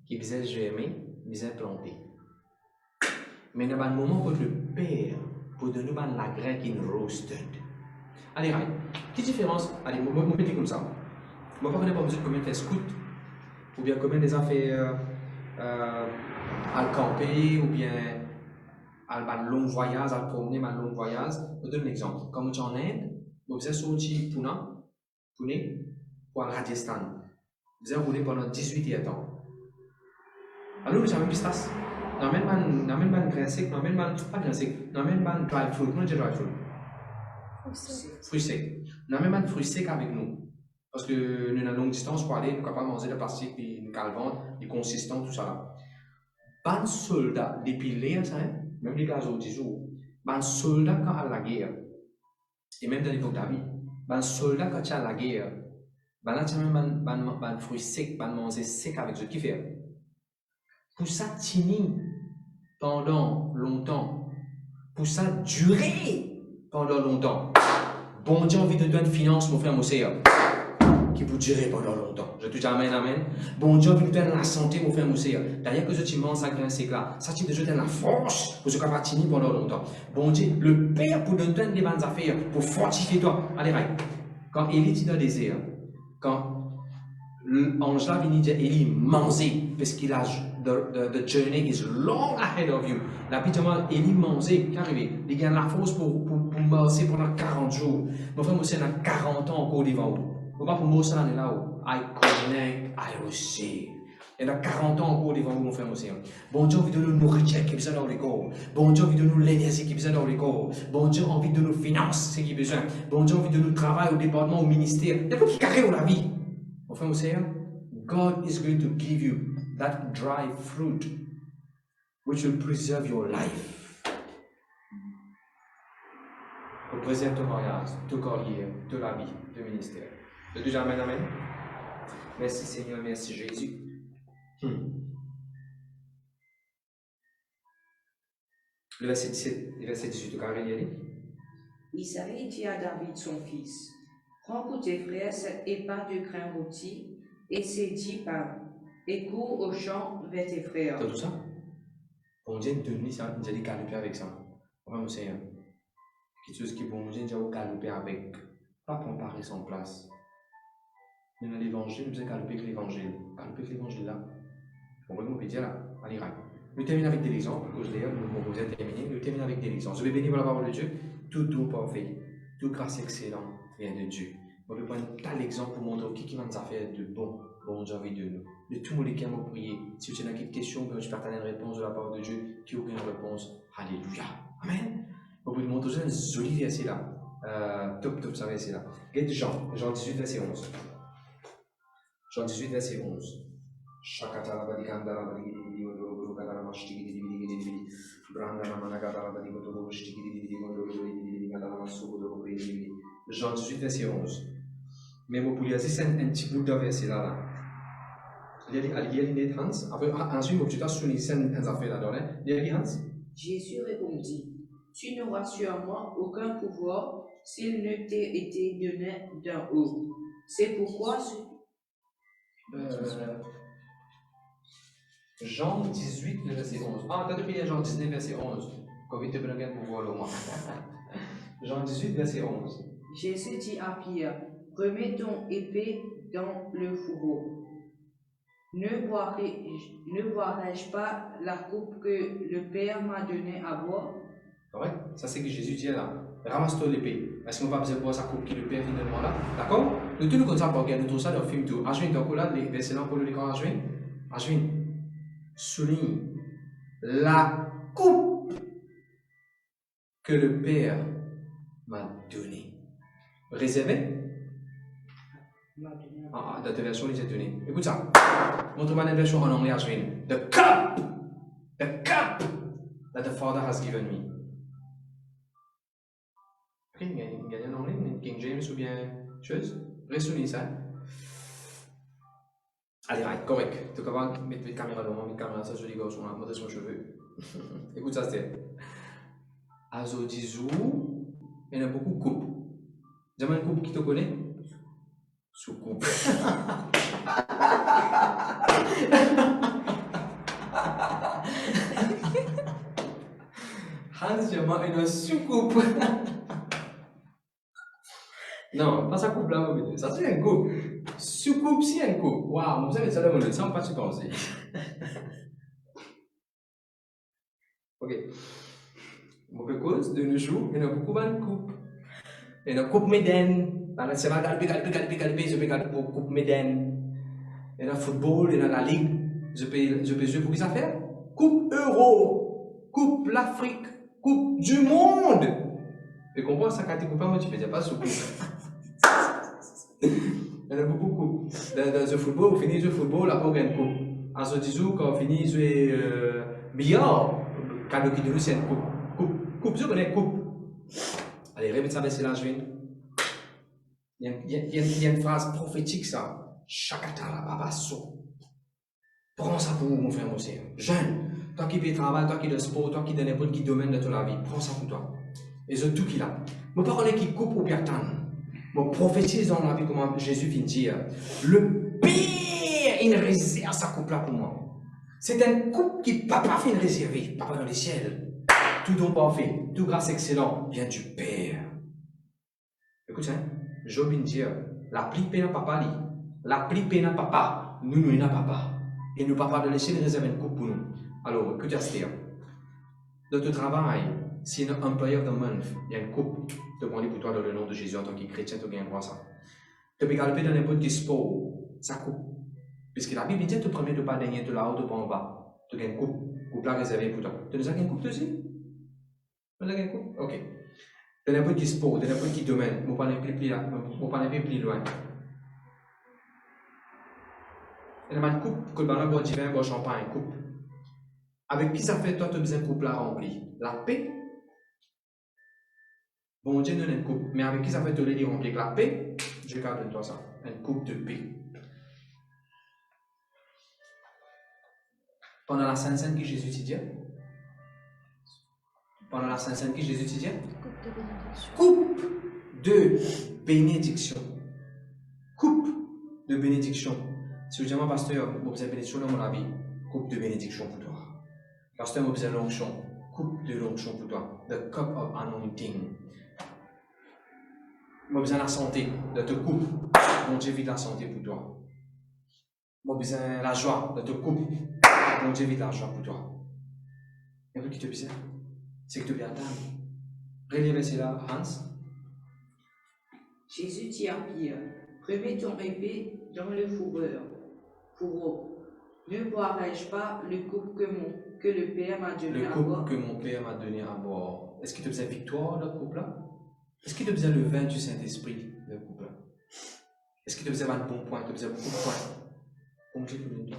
qui vient germer, vient planter. Mais il y a un moment pour le Père pour donner la graine qui est roasted. Allez, Ryan, quelle différence? Allez, moi, je vais comme ça. Moi, je ne sais pas combien de faire scout ou bien combien des affaires à camper, ou bien à un long voyage, à promener, un long voyage. Je donne un exemple. Quand tu es en Inde, vous êtes sorti Pune, pour aller Rajasthan. Vous avez roulé pendant 18 ans. Alors, nous avons vu ça. Nous avons un grain sec, nous avons pas grain sec, nous avons un dry fruit. Comment dire dry fruit? Fruit sec. Nous avons un fruit sec avec nous. Parce que nous avons une longue distance pour aller, nous ne pouvons pas manger de plastique, puis une calvante, des consistants, tout ça là. Ban soldat, depuis l'air, même les gaz au 10 jours, ban soldat quand à la guerre, et même dans l'époque d'Avi, ban soldat quand à la guerre, ban là, tu as même ban fruit sec, ban manger sec avec ce qui fait. Pour ça, tini pendant longtemps, pour ça, durer pendant longtemps. Bon Dieu, envie de donner finance, mon frère Moussea, qui peut durer pendant longtemps. Je te dis amen, amen. Bon Dieu, envie de donner la santé, mon frère Moussea. D'ailleurs, que je mange ça, c'est là. Ça, tu te donne la force pour ce qu'on va tenir pendant longtemps. Bon Dieu, le Père pour te donner des bonnes affaires, pour fortifier toi. Allez, right. Quand Élie était dans le désert, quand l'ange là vient dire Élie, mangez, parce qu'il a the journey is long ahead of you. La Bible dit Élie mangeait, qu'est arrivé? Il gagne la force pour marcher pendant 40 jours. Mon frère, moi, c'est 40 ans encore devant vous. Vous pas pour moi, ça là où I connect, I receive. Il y a 40 ans encore devant vous, mon frère, moi, c'est. Bon Dieu, envie de nous nourrir, qui besoin dans le corps. Bon Dieu, envie de nous l'énergie, qui besoin dans le corps. Bon Dieu, envie de nous finances, c'est qui besoin. Bon Dieu, envie de nous travail au département, au ministère. Il y a pas qui carré dans la vie. Mon frère, moi, c'est. God is going to give you that dry fruit which will preserve your life. Pour préserver ton mariage, ton carrière, ta vie, ton ministère. De déjà amen, amen. Merci Seigneur, merci Jésus. Le verset 17, le verset 18, Karine, il dit. Isaïe dit à David son fils, prends pour tes frères cette épa de grain rôti et ces 10 pains, et cours au champ vers tes frères. T'as tout ça? Bon Dieu, donne ça, nous allons galoper avec ça. Vraiment, Seigneur. Quelque chose qui est bon Dieu, nous allons galoper avec. Pas comparer son place. Nous avons l'évangile, nous allons galoper avec l'évangile. Galoper avec l'évangile là. On va nous dire là, allez, right. Nous terminons avec des exemples, parce que d'ailleurs, nous vous êtes terminés. Nous terminons avec des exemples. Je vais bénir la parole de Dieu. Tout doux parfait, tout grâce excellent vient de Dieu. On peut prendre tel exemple pour montrer qui va nous faire de bon Dieu envie de nous. De tout le monde qui a prié, si tu as une question, je peux une réponse de la part de Dieu, qui a aucune réponse. Alléluia. Amen. On peut montrer un joli verset là. Top, ça verset là. Regarde Jean 18, verset 11. Jean 18, verset 11. Jean 18, verset 11. Mais vous pouvez dire, c'est un petit bout de verset là. Il y a des Hans. Après, ensuite, vous pouvez souligner un affaire là-dedans. Il y a des Hans. Jésus répondit, tu n'auras sur moi aucun pouvoir s'il ne t'ait été donné d'en haut. C'est pourquoi Jean 18, verset 11. Ah, t'as depuis Jean 19, verset 11. Covid te prend un pouvoir au moins. Jean 18, verset 11. Jésus dit à Pierre, remets ton épée dans le fourreau. Ne boirai-je pas la coupe que le Père m'a donnée à boire? Ouais, ça c'est que Jésus dit là. Ramasse-toi l'épée. Est-ce qu'on va besoin de boire sa coupe que le Père vient de moi là? D'accord? Nous tous nous comme ça, pour regarder tout ça dans le film tout. Ajouin, donc là, les versets là pour le décor Ajouin. Souligne la coupe que le Père m'a donnée. Réservé? Dans ta version, il s'est donné. Écoute ça. Montre-moi une version en anglais, Ashwin. The cup that the Father has given me. Ok, il gagne en anglais, King James ou bien chose. Résumez ça. Allez, right, correct. Tu vas mettre la caméra devant, mettre la caméra, ça, je dis, on a monté son cheveu. Écoute ça, c'est. Azo Dizou, il y en a beaucoup de coupes. Dis-moi une coupe qui te connaît? Sous-coupe. Hans, j'ai une soucoupe. Non, pas ça coupe là, ça c'est un couple. Sous coupe, si un couple. Waouh, vous avez ça dans le sang, pas tu penses. Ok. Beaucoup de causes, de nos jours, il y a beaucoup de coupes. Il y a une coupe médaine. Dans la semaine, je peux coupe médaine. Il y a le football, il y a la ligue. Je peux jouer pour qui ça fait? Coupe Euro, Coupe l'Afrique, Coupe du monde. Tu comprends ça quand tu coupes moi tu ne fais pas sous coupe. Il y en a beaucoup de coupes. Dans le football, vous finissez le football, après on gagne une coupe. En ce disant, quand on finit jouer billard, cadeau qui donne, c'est une coupe. Coupe, je connais coupe. Allez, répète ça, c'est la joie. Il y a une phrase prophétique, ça. Chakatala, baba, so. Prends ça pour vous, mon frère, mon sœur. Jeune, toi qui fais travail, toi qui de sport, toi qui de n'importe quel domaine de ta vie, prends ça pour toi. Et c'est tout qu'il a. Je ne parle pas qui coupe ou bien attendre. Je prophétise dans la vie comment Jésus vient dire. Le pire, il réserve sa coupe là pour moi. C'est une coupe qui papa fait réserver, papa dans les ciels. Tout don parfait, tout grâce excellent vient du Père. Écoute, hein, Job vient dire, la pli pena papa li, la pli pena papa, nous n'a papa. Et nous papa de les ciels réserve une coupe pour nous. Alors, écoute, Esther, dans ton travail, si un employeur de month, il y a une coupe de prendre pour toi dans le nom de Jésus en tant que chrétien, tu gagnes droit ça. Tu peux galoper dans n'importe quel sport, ça coupe. Puisque la Bible dit, tu promets de ne pas gagner de là-haut, de pas en bas. Tu gagnes une coupe là réservée pour toi. Tu nous as gagné une coupe aussi? Tu nous as gagné une coupe? Ok. Dans n'importe quel sport, dans n'importe quel domaine, je ne vais pas aller plus loin. Il y a une coupe que le bonheur boit du vin, boit champagne, coupe. Avec qui ça fait toi, tu as besoin de coupe là remplie? La paix? Bon Dieu donne une coupe, mais avec qui ça fait te le dire remplir? La paix? Dieu garde de toi ça, une coupe de paix. Pendant la Sainte Seine qui Jésus dit? Pendant la Sainte Seine qui Jésus dit? Coupe de bénédiction. Coupe de bénédiction. Si vous dites, moi, pasteur, vous avez bénédiction dans mon vie, coupe de bénédiction pour toi. Pasteur, vous avez l'onction, coupe de l'onction pour toi. The cup of anointing. Vous avez besoin de la santé, de te coupe. Mon Dieu vit la santé pour toi. Vous avez besoin de la joie, de te coupe. Mon Dieu vit la joie pour toi. Et vous qui te besoin, c'est que tu viens attendre. Relevez cela, Hans. Jésus dit à Pierre, remets ton épée dans le fourreau. Ne boirai-je pas le coupe que le Père m'a donné à boire? Le coupe que mon Père m'a donné à boire. Est-ce que tu as besoin de victoire dans le coupe-là? Est-ce que tu as besoin de le vin du Saint-Esprit dans le coupe-là? Est-ce que tu as besoin d'un bon point? Tu as besoin de beaucoup de points? Bon Dieu pour toi.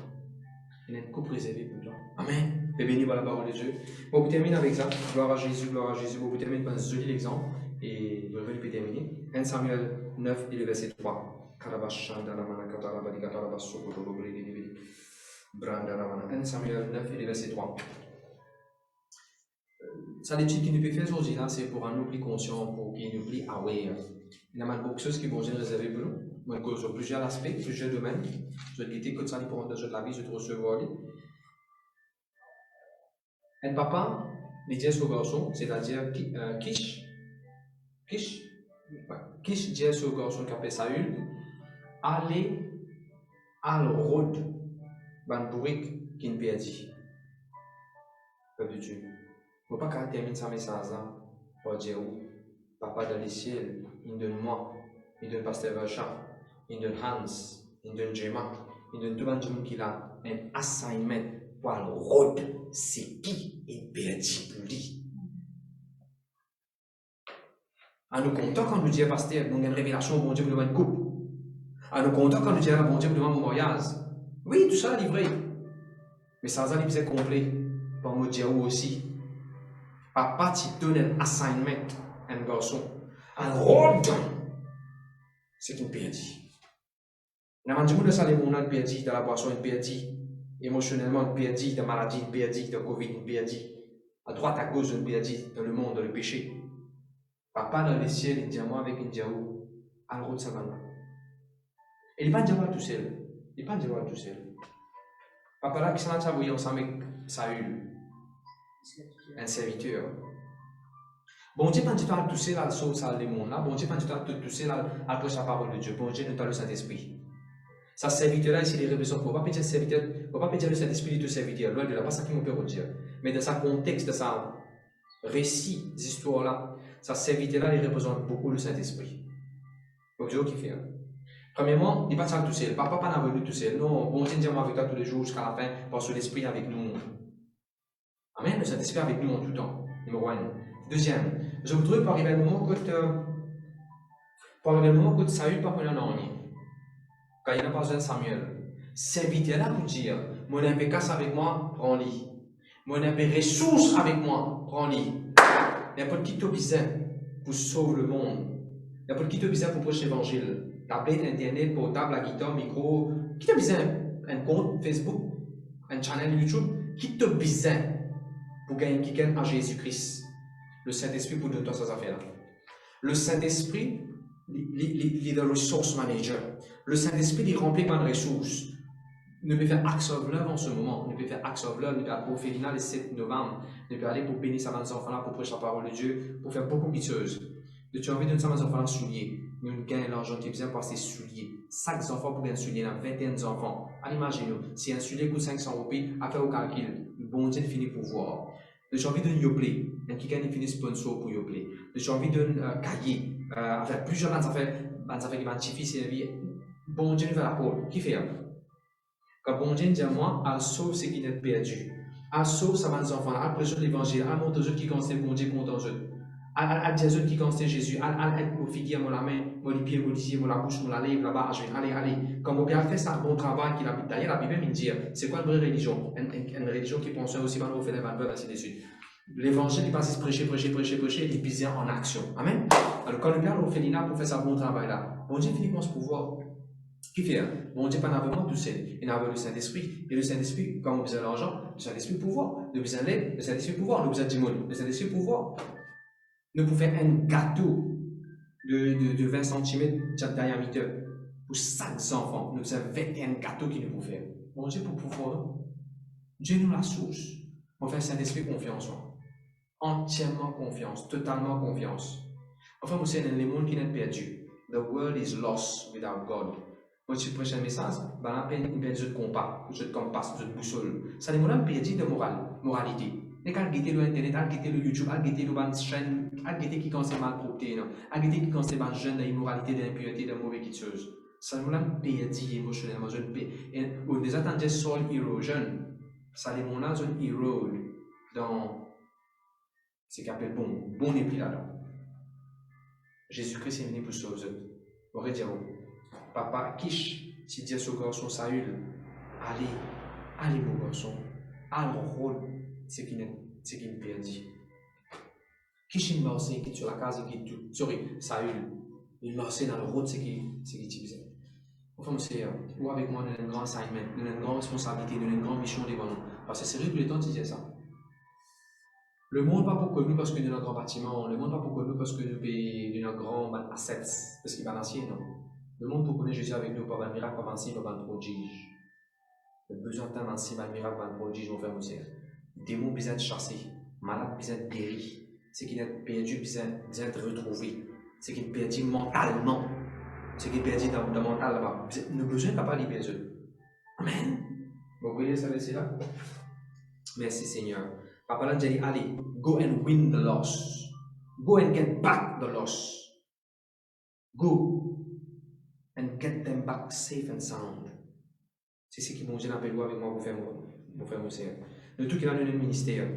Il y a une coupe réservée pour toi. Amen. Et béni par la parole de Dieu. Bon, vous terminez avec ça. Gloire à Jésus, gloire à Jésus. Bon, vous terminez par un joli exemple. Et vous revenez pour terminer. 1 Samuel 9 et le verset 3. 1 Samuel 9 et le verset 3. Ça, l'étude qui nous peut faire aujourd'hui, c'est pour un oubli conscient, pour qu'il nous oublie aware. Il y a beaucoup de choses qui vont être réservées pour nous. Donc, sur plusieurs aspects, plusieurs domaines. Je vais quitter que ça pour un de la vie, je te recevoir. Un papa, il dit à son garçon, c'est-à-dire Kish dit à son garçon qui appelle Saül, allez à l'Rod, ban bourrique qui ne perdit. Peuple de Dieu. Il ne faut pas qu'elle termine sa message pour dire, papa dans les ciels, il donne moi, il donne Pasteur Vacha, il donne Hans, il donne Gemma, il donne tout le monde qui a un assignment pour le road, c'est qui est perdu pour lui. À nous comptons quand nous disons Pasteur, nous avons une révélation, bon Dieu vous demande une coupe. À nous comptons quand nous disons bon Dieu vous demande un mariage. Oui, tout ça est livré. Mais ça a été complet pour nous dire aussi. Papa te donne un assignment à un garçon. Un rôle, c'est une perdue. Dans le monde de ça, les gens ont perdu dans la boisson, une perdue. Émotionnellement, une perdue, de maladie, une perdue, de Covid, une perdue. À droite, à gauche, une perdue, dans le monde, dans le péché. Papa dans les ciels, il dit à moi avec une diaou, à l'autre savane. Et il n'est pas diaou tout seul. Il n'est pas diaou tout seul. Papa là, qui s'en a ensemble avec Saül, un serviteur. Bon Dieu, quand tu as touché la sauce à l'émon là, bon Dieu, quand tu as touché la prêcher la parole de Dieu, bon Dieu, nous as le Saint-Esprit. Ça serviteur-là, ici, les représente. On ne va pas dire serviteur, on va pas dire le Saint-Esprit de serviteur, loin de là, pas ça qui me peut dire. Mais dans sa contexte, dans sa récit d'histoire-là, ça serviteur-là, il représente beaucoup le Saint-Esprit. Donc, Dieu qui fait. Premièrement, il n'est pas tout seul. Papa n'a pas venu tout seul. Non, bon Dieu, dis-moi avec toi tous les jours jusqu'à la fin, parce que l'Esprit est avec nous. Amen, le Saint-Esprit est avec nous en tout temps. Numéro 1. Deuxième, je voudrais pour arriver à le moment que Saül pas prendre un an. Quand il n'a pas besoin de Samuel. Serviteur là pour dire, mon efficace avec moi, prends-le. Mon ressource avec moi, prends-le. N'importe qui t'a besoin pour sauver le monde. N'importe qui t'a besoin pour prêcher l'évangile. Tablette, internet, portable, la guitare, micro. Qui t'a besoin? Un compte Facebook, un channel YouTube. Qui t'a besoin pour gagner quelqu'un à Jésus-Christ? Le Saint-Esprit pour donner ces affaires-là. Le Saint-Esprit, il est le resource manager. Le Saint-Esprit, il remplit par ressources. Nous pouvons faire Acts of Love en ce moment. Nous pouvons faire Acts of Love, nous pouvons aller pour Félina le 7 novembre. Nous pouvons aller pour bénir ces enfants-là, pour prêcher la parole de Dieu, pour faire beaucoup de choses. Tu as envie de donner ces enfants-là souliers. Nous gagnons l'argent qui est besoin pour ces souliers. 5 enfants pour gagner un soulier, il y a 21 enfants. Alors imaginez-vous, si un soulier coûte 500 roupies, à faire au calcul, bon Dieu finit pour voir. J'ai envie de Yoplait, un qui gagne fini sponsor pour Yoplait. J'ai envie de cahier, avec plusieurs affaires qui vont difficiles. Bon Dieu va la pôle. Qui fait? Quand bon Dieu dit à moi, elle sauve ce qui n'est perdu. Elle sauve sa main enfants, elle présente l'évangile, elle montre aux autres qui constate bon Dieu contre eux. Elle dit aux autres qui constate Jésus, elle aide aux filles, mon la main, mon pied, mon pied, mon la bouche, mon la lèvre, là-bas, allez. Quand mon père fait ça, bon travail qu'il a fait. D'ailleurs, la Bible me dit, c'est quoi une vraie religion? Une religion qui pense aussi par nous faire des valeurs, ainsi de suite. L'évangile, il passe prêcher, il est bien en action. Amen. Alors, quand le père nous fait l'ina pour faire ça bon travail là, bon Dieu finit par ce pouvoir. Qui fait? Bon Dieu, pas n'avait tout seul. Il avait le Saint-Esprit. Et le Saint-Esprit, quand on a besoin d'argent, le Saint-Esprit pouvoir. Nous besoin d'aide, le Saint-Esprit pouvoir. Nous besoin d'immobilier, le Saint-Esprit pouvoir. Nous pouvons faire un gâteau de 20 cm de diamètre pour 5 enfants. Nous avons 21 gâteaux qui nous pouvons faire. Bon Dieu, pour pouvoir, Dieu nous la source. On fait Saint-Esprit confiance. Entièrement confiance, totalement confiance. Enfin, vous savez, le monde qui n'est perdu. The world is lost without God. Quand tu prêches un message, ben là, il y a un compas, un compas, une boussole. Ça les gens perdu de moralité. Les gens qui ont Internet, qui ont YouTube, qui ont une chaîne, qui ont mal propreté, qui ont une jeune immoralité, d'impureté, de mauvaises choses. Ça les gens perdu émotionnellement. Et on les attendait soul erosion. Ça les gens ont erode dans ce qu'on appelle bon épris là-dedans. Jésus-Christ est venu pour sauver eux. On va dire, papa, Kish, si Dieu ce garçon Saül, allez mon garçon, allez rôle ce qui n'est perdu. Kish il marchait qui sur la case qui tout, sorry, Saül, il marchait dans le route ce qui disait. Enfin, c'est ou avec moi, nous avons un grand assignment, nous avons une grande responsabilité, nous avons une grande mission devant nous. Parce que c'est vrai que le temps disait ça. Le monde pas pour nous parce que nous avons un grand bâtiment, le monde pas pour nous parce que nous avons un grand asset, parce qu'il va l'ancien, non. Le monde pour connaître Jésus avec nous, pas un miracle, pas un signe, pas un prodige. Le besoin d'un un signe, un miracle, pas un prodige, on fait un ciel. Démons besoin de chasser, malades besoin de guérir, ce qui est perdu besoin de retrouver, ce qui est perdu mentalement, ce qui est perdu dans le mental là-bas. Nous avons besoin de pas libérer eux. Amen. Vous voyez ça, c'est là? Merci Seigneur. Papa l'a dit, allez, go and win the loss. Go and get back the loss. Go and get them back safe and sound. C'est ce qui mon Dieu appelle avec moi pour faire mon Seigneur. De tout qu'il a donné le ministère.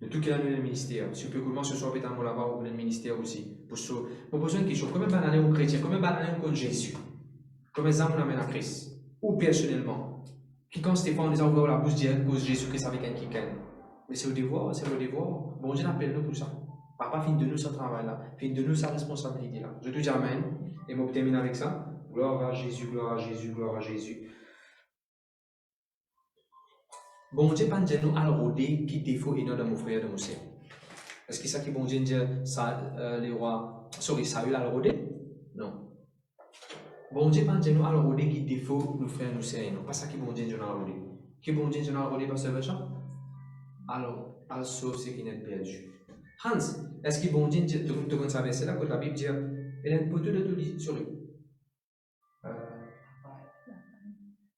De tout qu'il a donné le ministère. Si on peut commencer ce soir, peut-être là-bas, ou le ministère aussi. Pour poser une question, combien d'années aux chrétiens, combien d'années contre Jésus? Combien d'années on amène à Christ? Ou personnellement? Qui quand Stéphane les a ouvert la bouche dit cause Jésus-Christ avec un quican. Mais c'est le devoir, Bon Dieu appelle nous pour ça. Papa finit de nous ce travail-là, finit de nous sa responsabilité-là. Je te dis Amen. Et moi, je termine avec ça. Gloire à Jésus, gloire à Jésus, gloire à Jésus. Bon Dieu, pas de nous à rôder qui défaut et non de mon frère de mon sœur. Est-ce que ça qui bon Dieu dit ça, les rois, Saül à rôder? Non. Bon Dieu, pas de nous à rôder qui défaut nos frères, nos sœurs. Non, pas ça qui bon Dieu nous à rôder. Qui bon Dieu nous à rôder parce que ça? Alors, sauve ce qui n'est perdu. Hans, est-ce qu'il bon Dieu, tu connais ça verset là, que la Bible dit, il a une poteau de tout sur lui.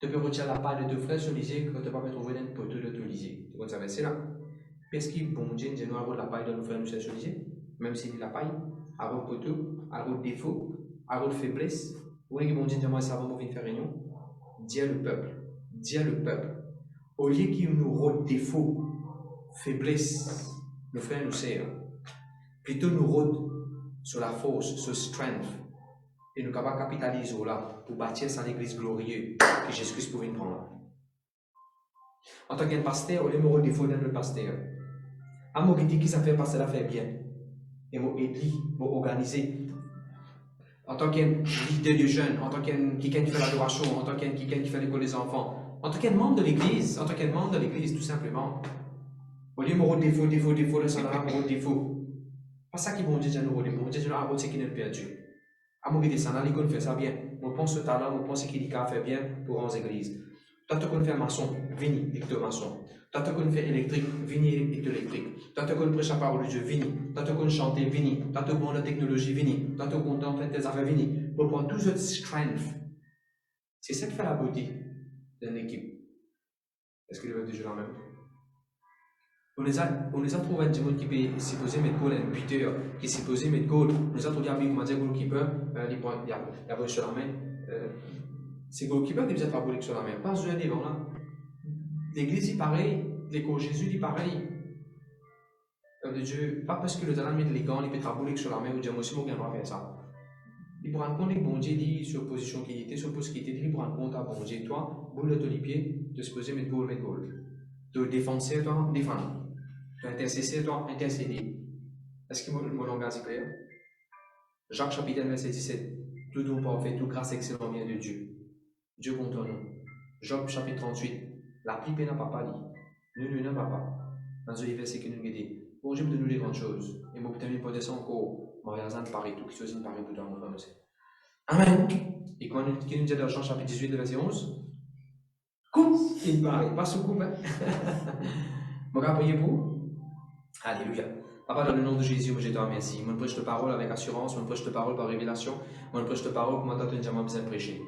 Tu peux retirer la paille de deux frères sur l'isier quand tu ne peux pas trouver une poteau de tout l'isier. Tu connais ça verset là. Est-ce qu'il bon Dieu, nous avons la paille de nos frères sur l'isier, même s'il dit la paille, à vos poteaux, à vos défauts, à vos faiblesses. Oui, bon Dieu, moi, ça va m'ouvrir une faire réunion. Dis à le peuple. Au lieu qu'il nous rôde défauts, faiblesses, le frère nous sert. Plutôt nous rôde sur la force, sur strength, et nous capables de capitaliser là pour bâtir cette église glorieuse que Jésus-Christ pouvait prendre. En tant qu'un pasteur, au lieu de me rôde défaut dans le pasteur, à moi qui ça fait passer la faire bien, et moi aider, moi organiser. En tant qu'un leader de jeunes, en tant qu'un qui fait l'adoration, en tant qu'un qui fait l'école des enfants, en tant qu'un membre de l'église, tout simplement. Au lieu de me rôde défaut, le salaire me rôde défaut. Pas ça qui bon Dieu nous rôde, bon Dieu nous a rôde c'est qu'il est perdu. À mon guide, ça n'a l'école fait ça bien. Je pense ce talent, je pense qu'il a fait bien pour les églises. Toi, tu connais faire maçon, vini, électromaçon. Toi, tu connais faire électrique, vini, électrique. Toi, tu connais prêcher la parole de Dieu, vini. Toi, tu connais chanter, vini. Toi, tu connais la technologie, vini. Toi, tu connais faire tes affaires, vini. Pour prendre tout ce strength. C'est ça qui fait la beauté d'une équipe. Est-ce que je vais toujours la même? On les a trouvé un monde qui peut supposer mettre goal, un buteur qui est supposé mettre goal. On les a trouvé avec comment dire goalkeeper, il y a sur la main. C'est goalkeeper qui vient faire bouler sur la main. Pas jouer devant là. L'église est pareil, l'école Jésus est pareil. De Dieu, pas parce que le talent met les gants, il peut faire bouler sur la main ou dire moi aussi, moi, je vais faire ça. Il prend compte que bon Dieu dit sur position qu'il était, sur poste qu'il était, il prend compte à bon Dieu, toi, boule de les pieds, de se poser, mettre goal. De défenser, toi, défendre. D'intercéder, toi, intercéder. Est-ce que mon langage est clair? Jacques chapitre 1, verset 17. Tout don parfait, tout grâce excellente vient de Dieu. Dieu compte en nous. Job chapitre 38. La pluie n'a pas pâli. Nous n'avons pas. Dans ce verset que nous guidons. Bon Dieu me donne les grandes choses. Et moi, peut-être, pas descendre encore. Mariazan Paris, tout qui se dit Paris, tout dans mon frère aussi. Amen. Et quand nous dit dans Jean chapitre 18, verset 11. Coupe, il parle, pas sous coupe. Je vais prier pour. Alléluia. Papa, dans le nom de Jésus, je te remercie. Je prêche ta parole avec assurance, je prêche ta parole par révélation, je prêche ta parole comme tu as besoin de prêcher.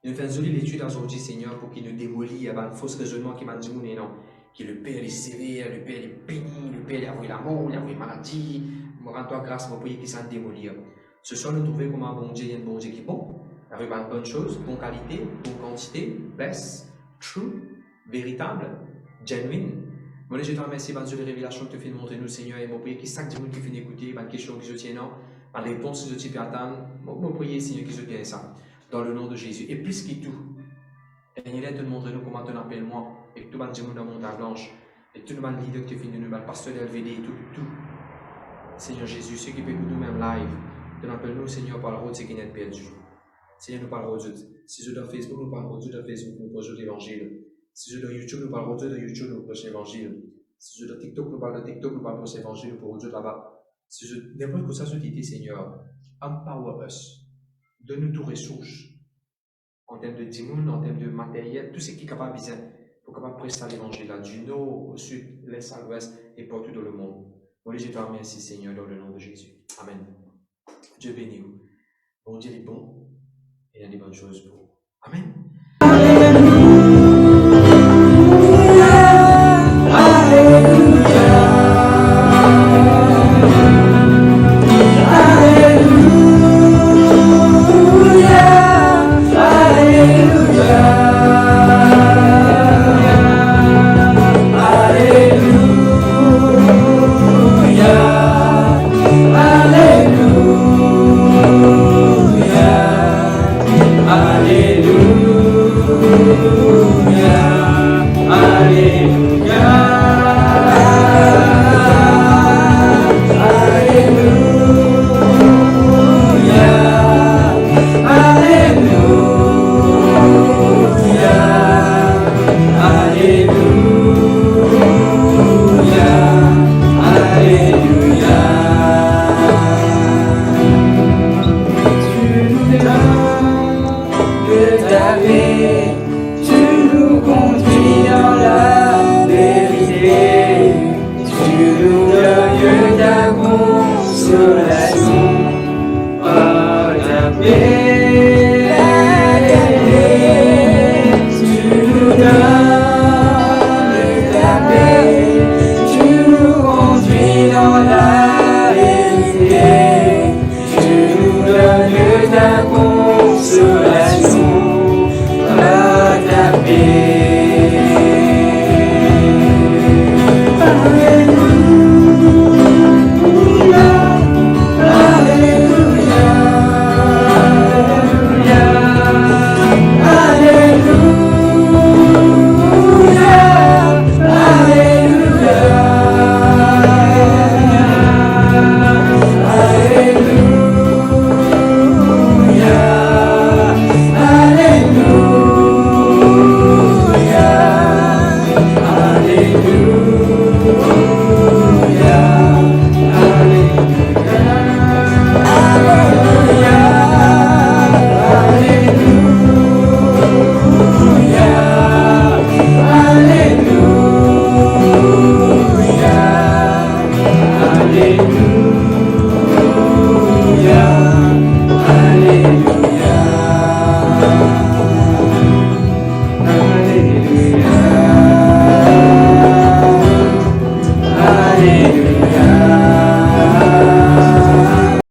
Nous faisons une jolie l'étude aujourd'hui, Seigneur, pour qu'il nous démolisse avant un faux raisonnement qui m'a dit non, que le Père est sévère, le Père est béni, le Père a envoyé la mort, il a envoyé la maladie. Je rends-toi grâce, je prie qu'il s'en démolir. Ce soir, nous trouvons comme un bon Dieu, un bon Dieu qui est bon, avec une bonne chose, bonne qualité, bonne quantité, best, true, véritable, genuine. Moi, je te remercie pour les révélations que tu fais montrer nous, Seigneur, et je prie que chaque dimanche qui fait écouter, une question que je tiens, une réponse que je peux attendre, je prie, Seigneur, que je tiens ça, dans le nom de Jésus. Et plus que tout, Seigneur, te montrer nous comment tu appelles moi, et que tout le monde dans mon montagne blanche, et tout le monde leader que tu fais de nous, le pasteur LVD, tout. Seigneur Jésus, ceux qui peuvent nous-mêmes live, tu appelles nous, Seigneur, par la route, c'est qui n'est perdu. Seigneur, nous parlons de si je dois Facebook, nous parlons de Facebook, nous parlons de l'évangile. Si je dois YouTube, nous parlons de YouTube, nous prêchons l'évangile. Si je dois TikTok, nous parlons de TikTok, nous parlons de l'évangile pour Dieu là-bas. Si je n'importe quoi ça se dit, Seigneur, empower us. Donne-nous toutes ressources. En termes de dimoun, en termes de matériel, tout ce qui est capable de bien pour capable prêcher l'évangile là, du nord au sud, l'est à l'ouest et partout dans le monde. Moi, je te remercie, Seigneur, dans le nom de Jésus. Amen. Dieu bénit vous. Bon Dieu est bon et il y a des bonnes choses pour vous. Amen. Alléluia, Alléluia.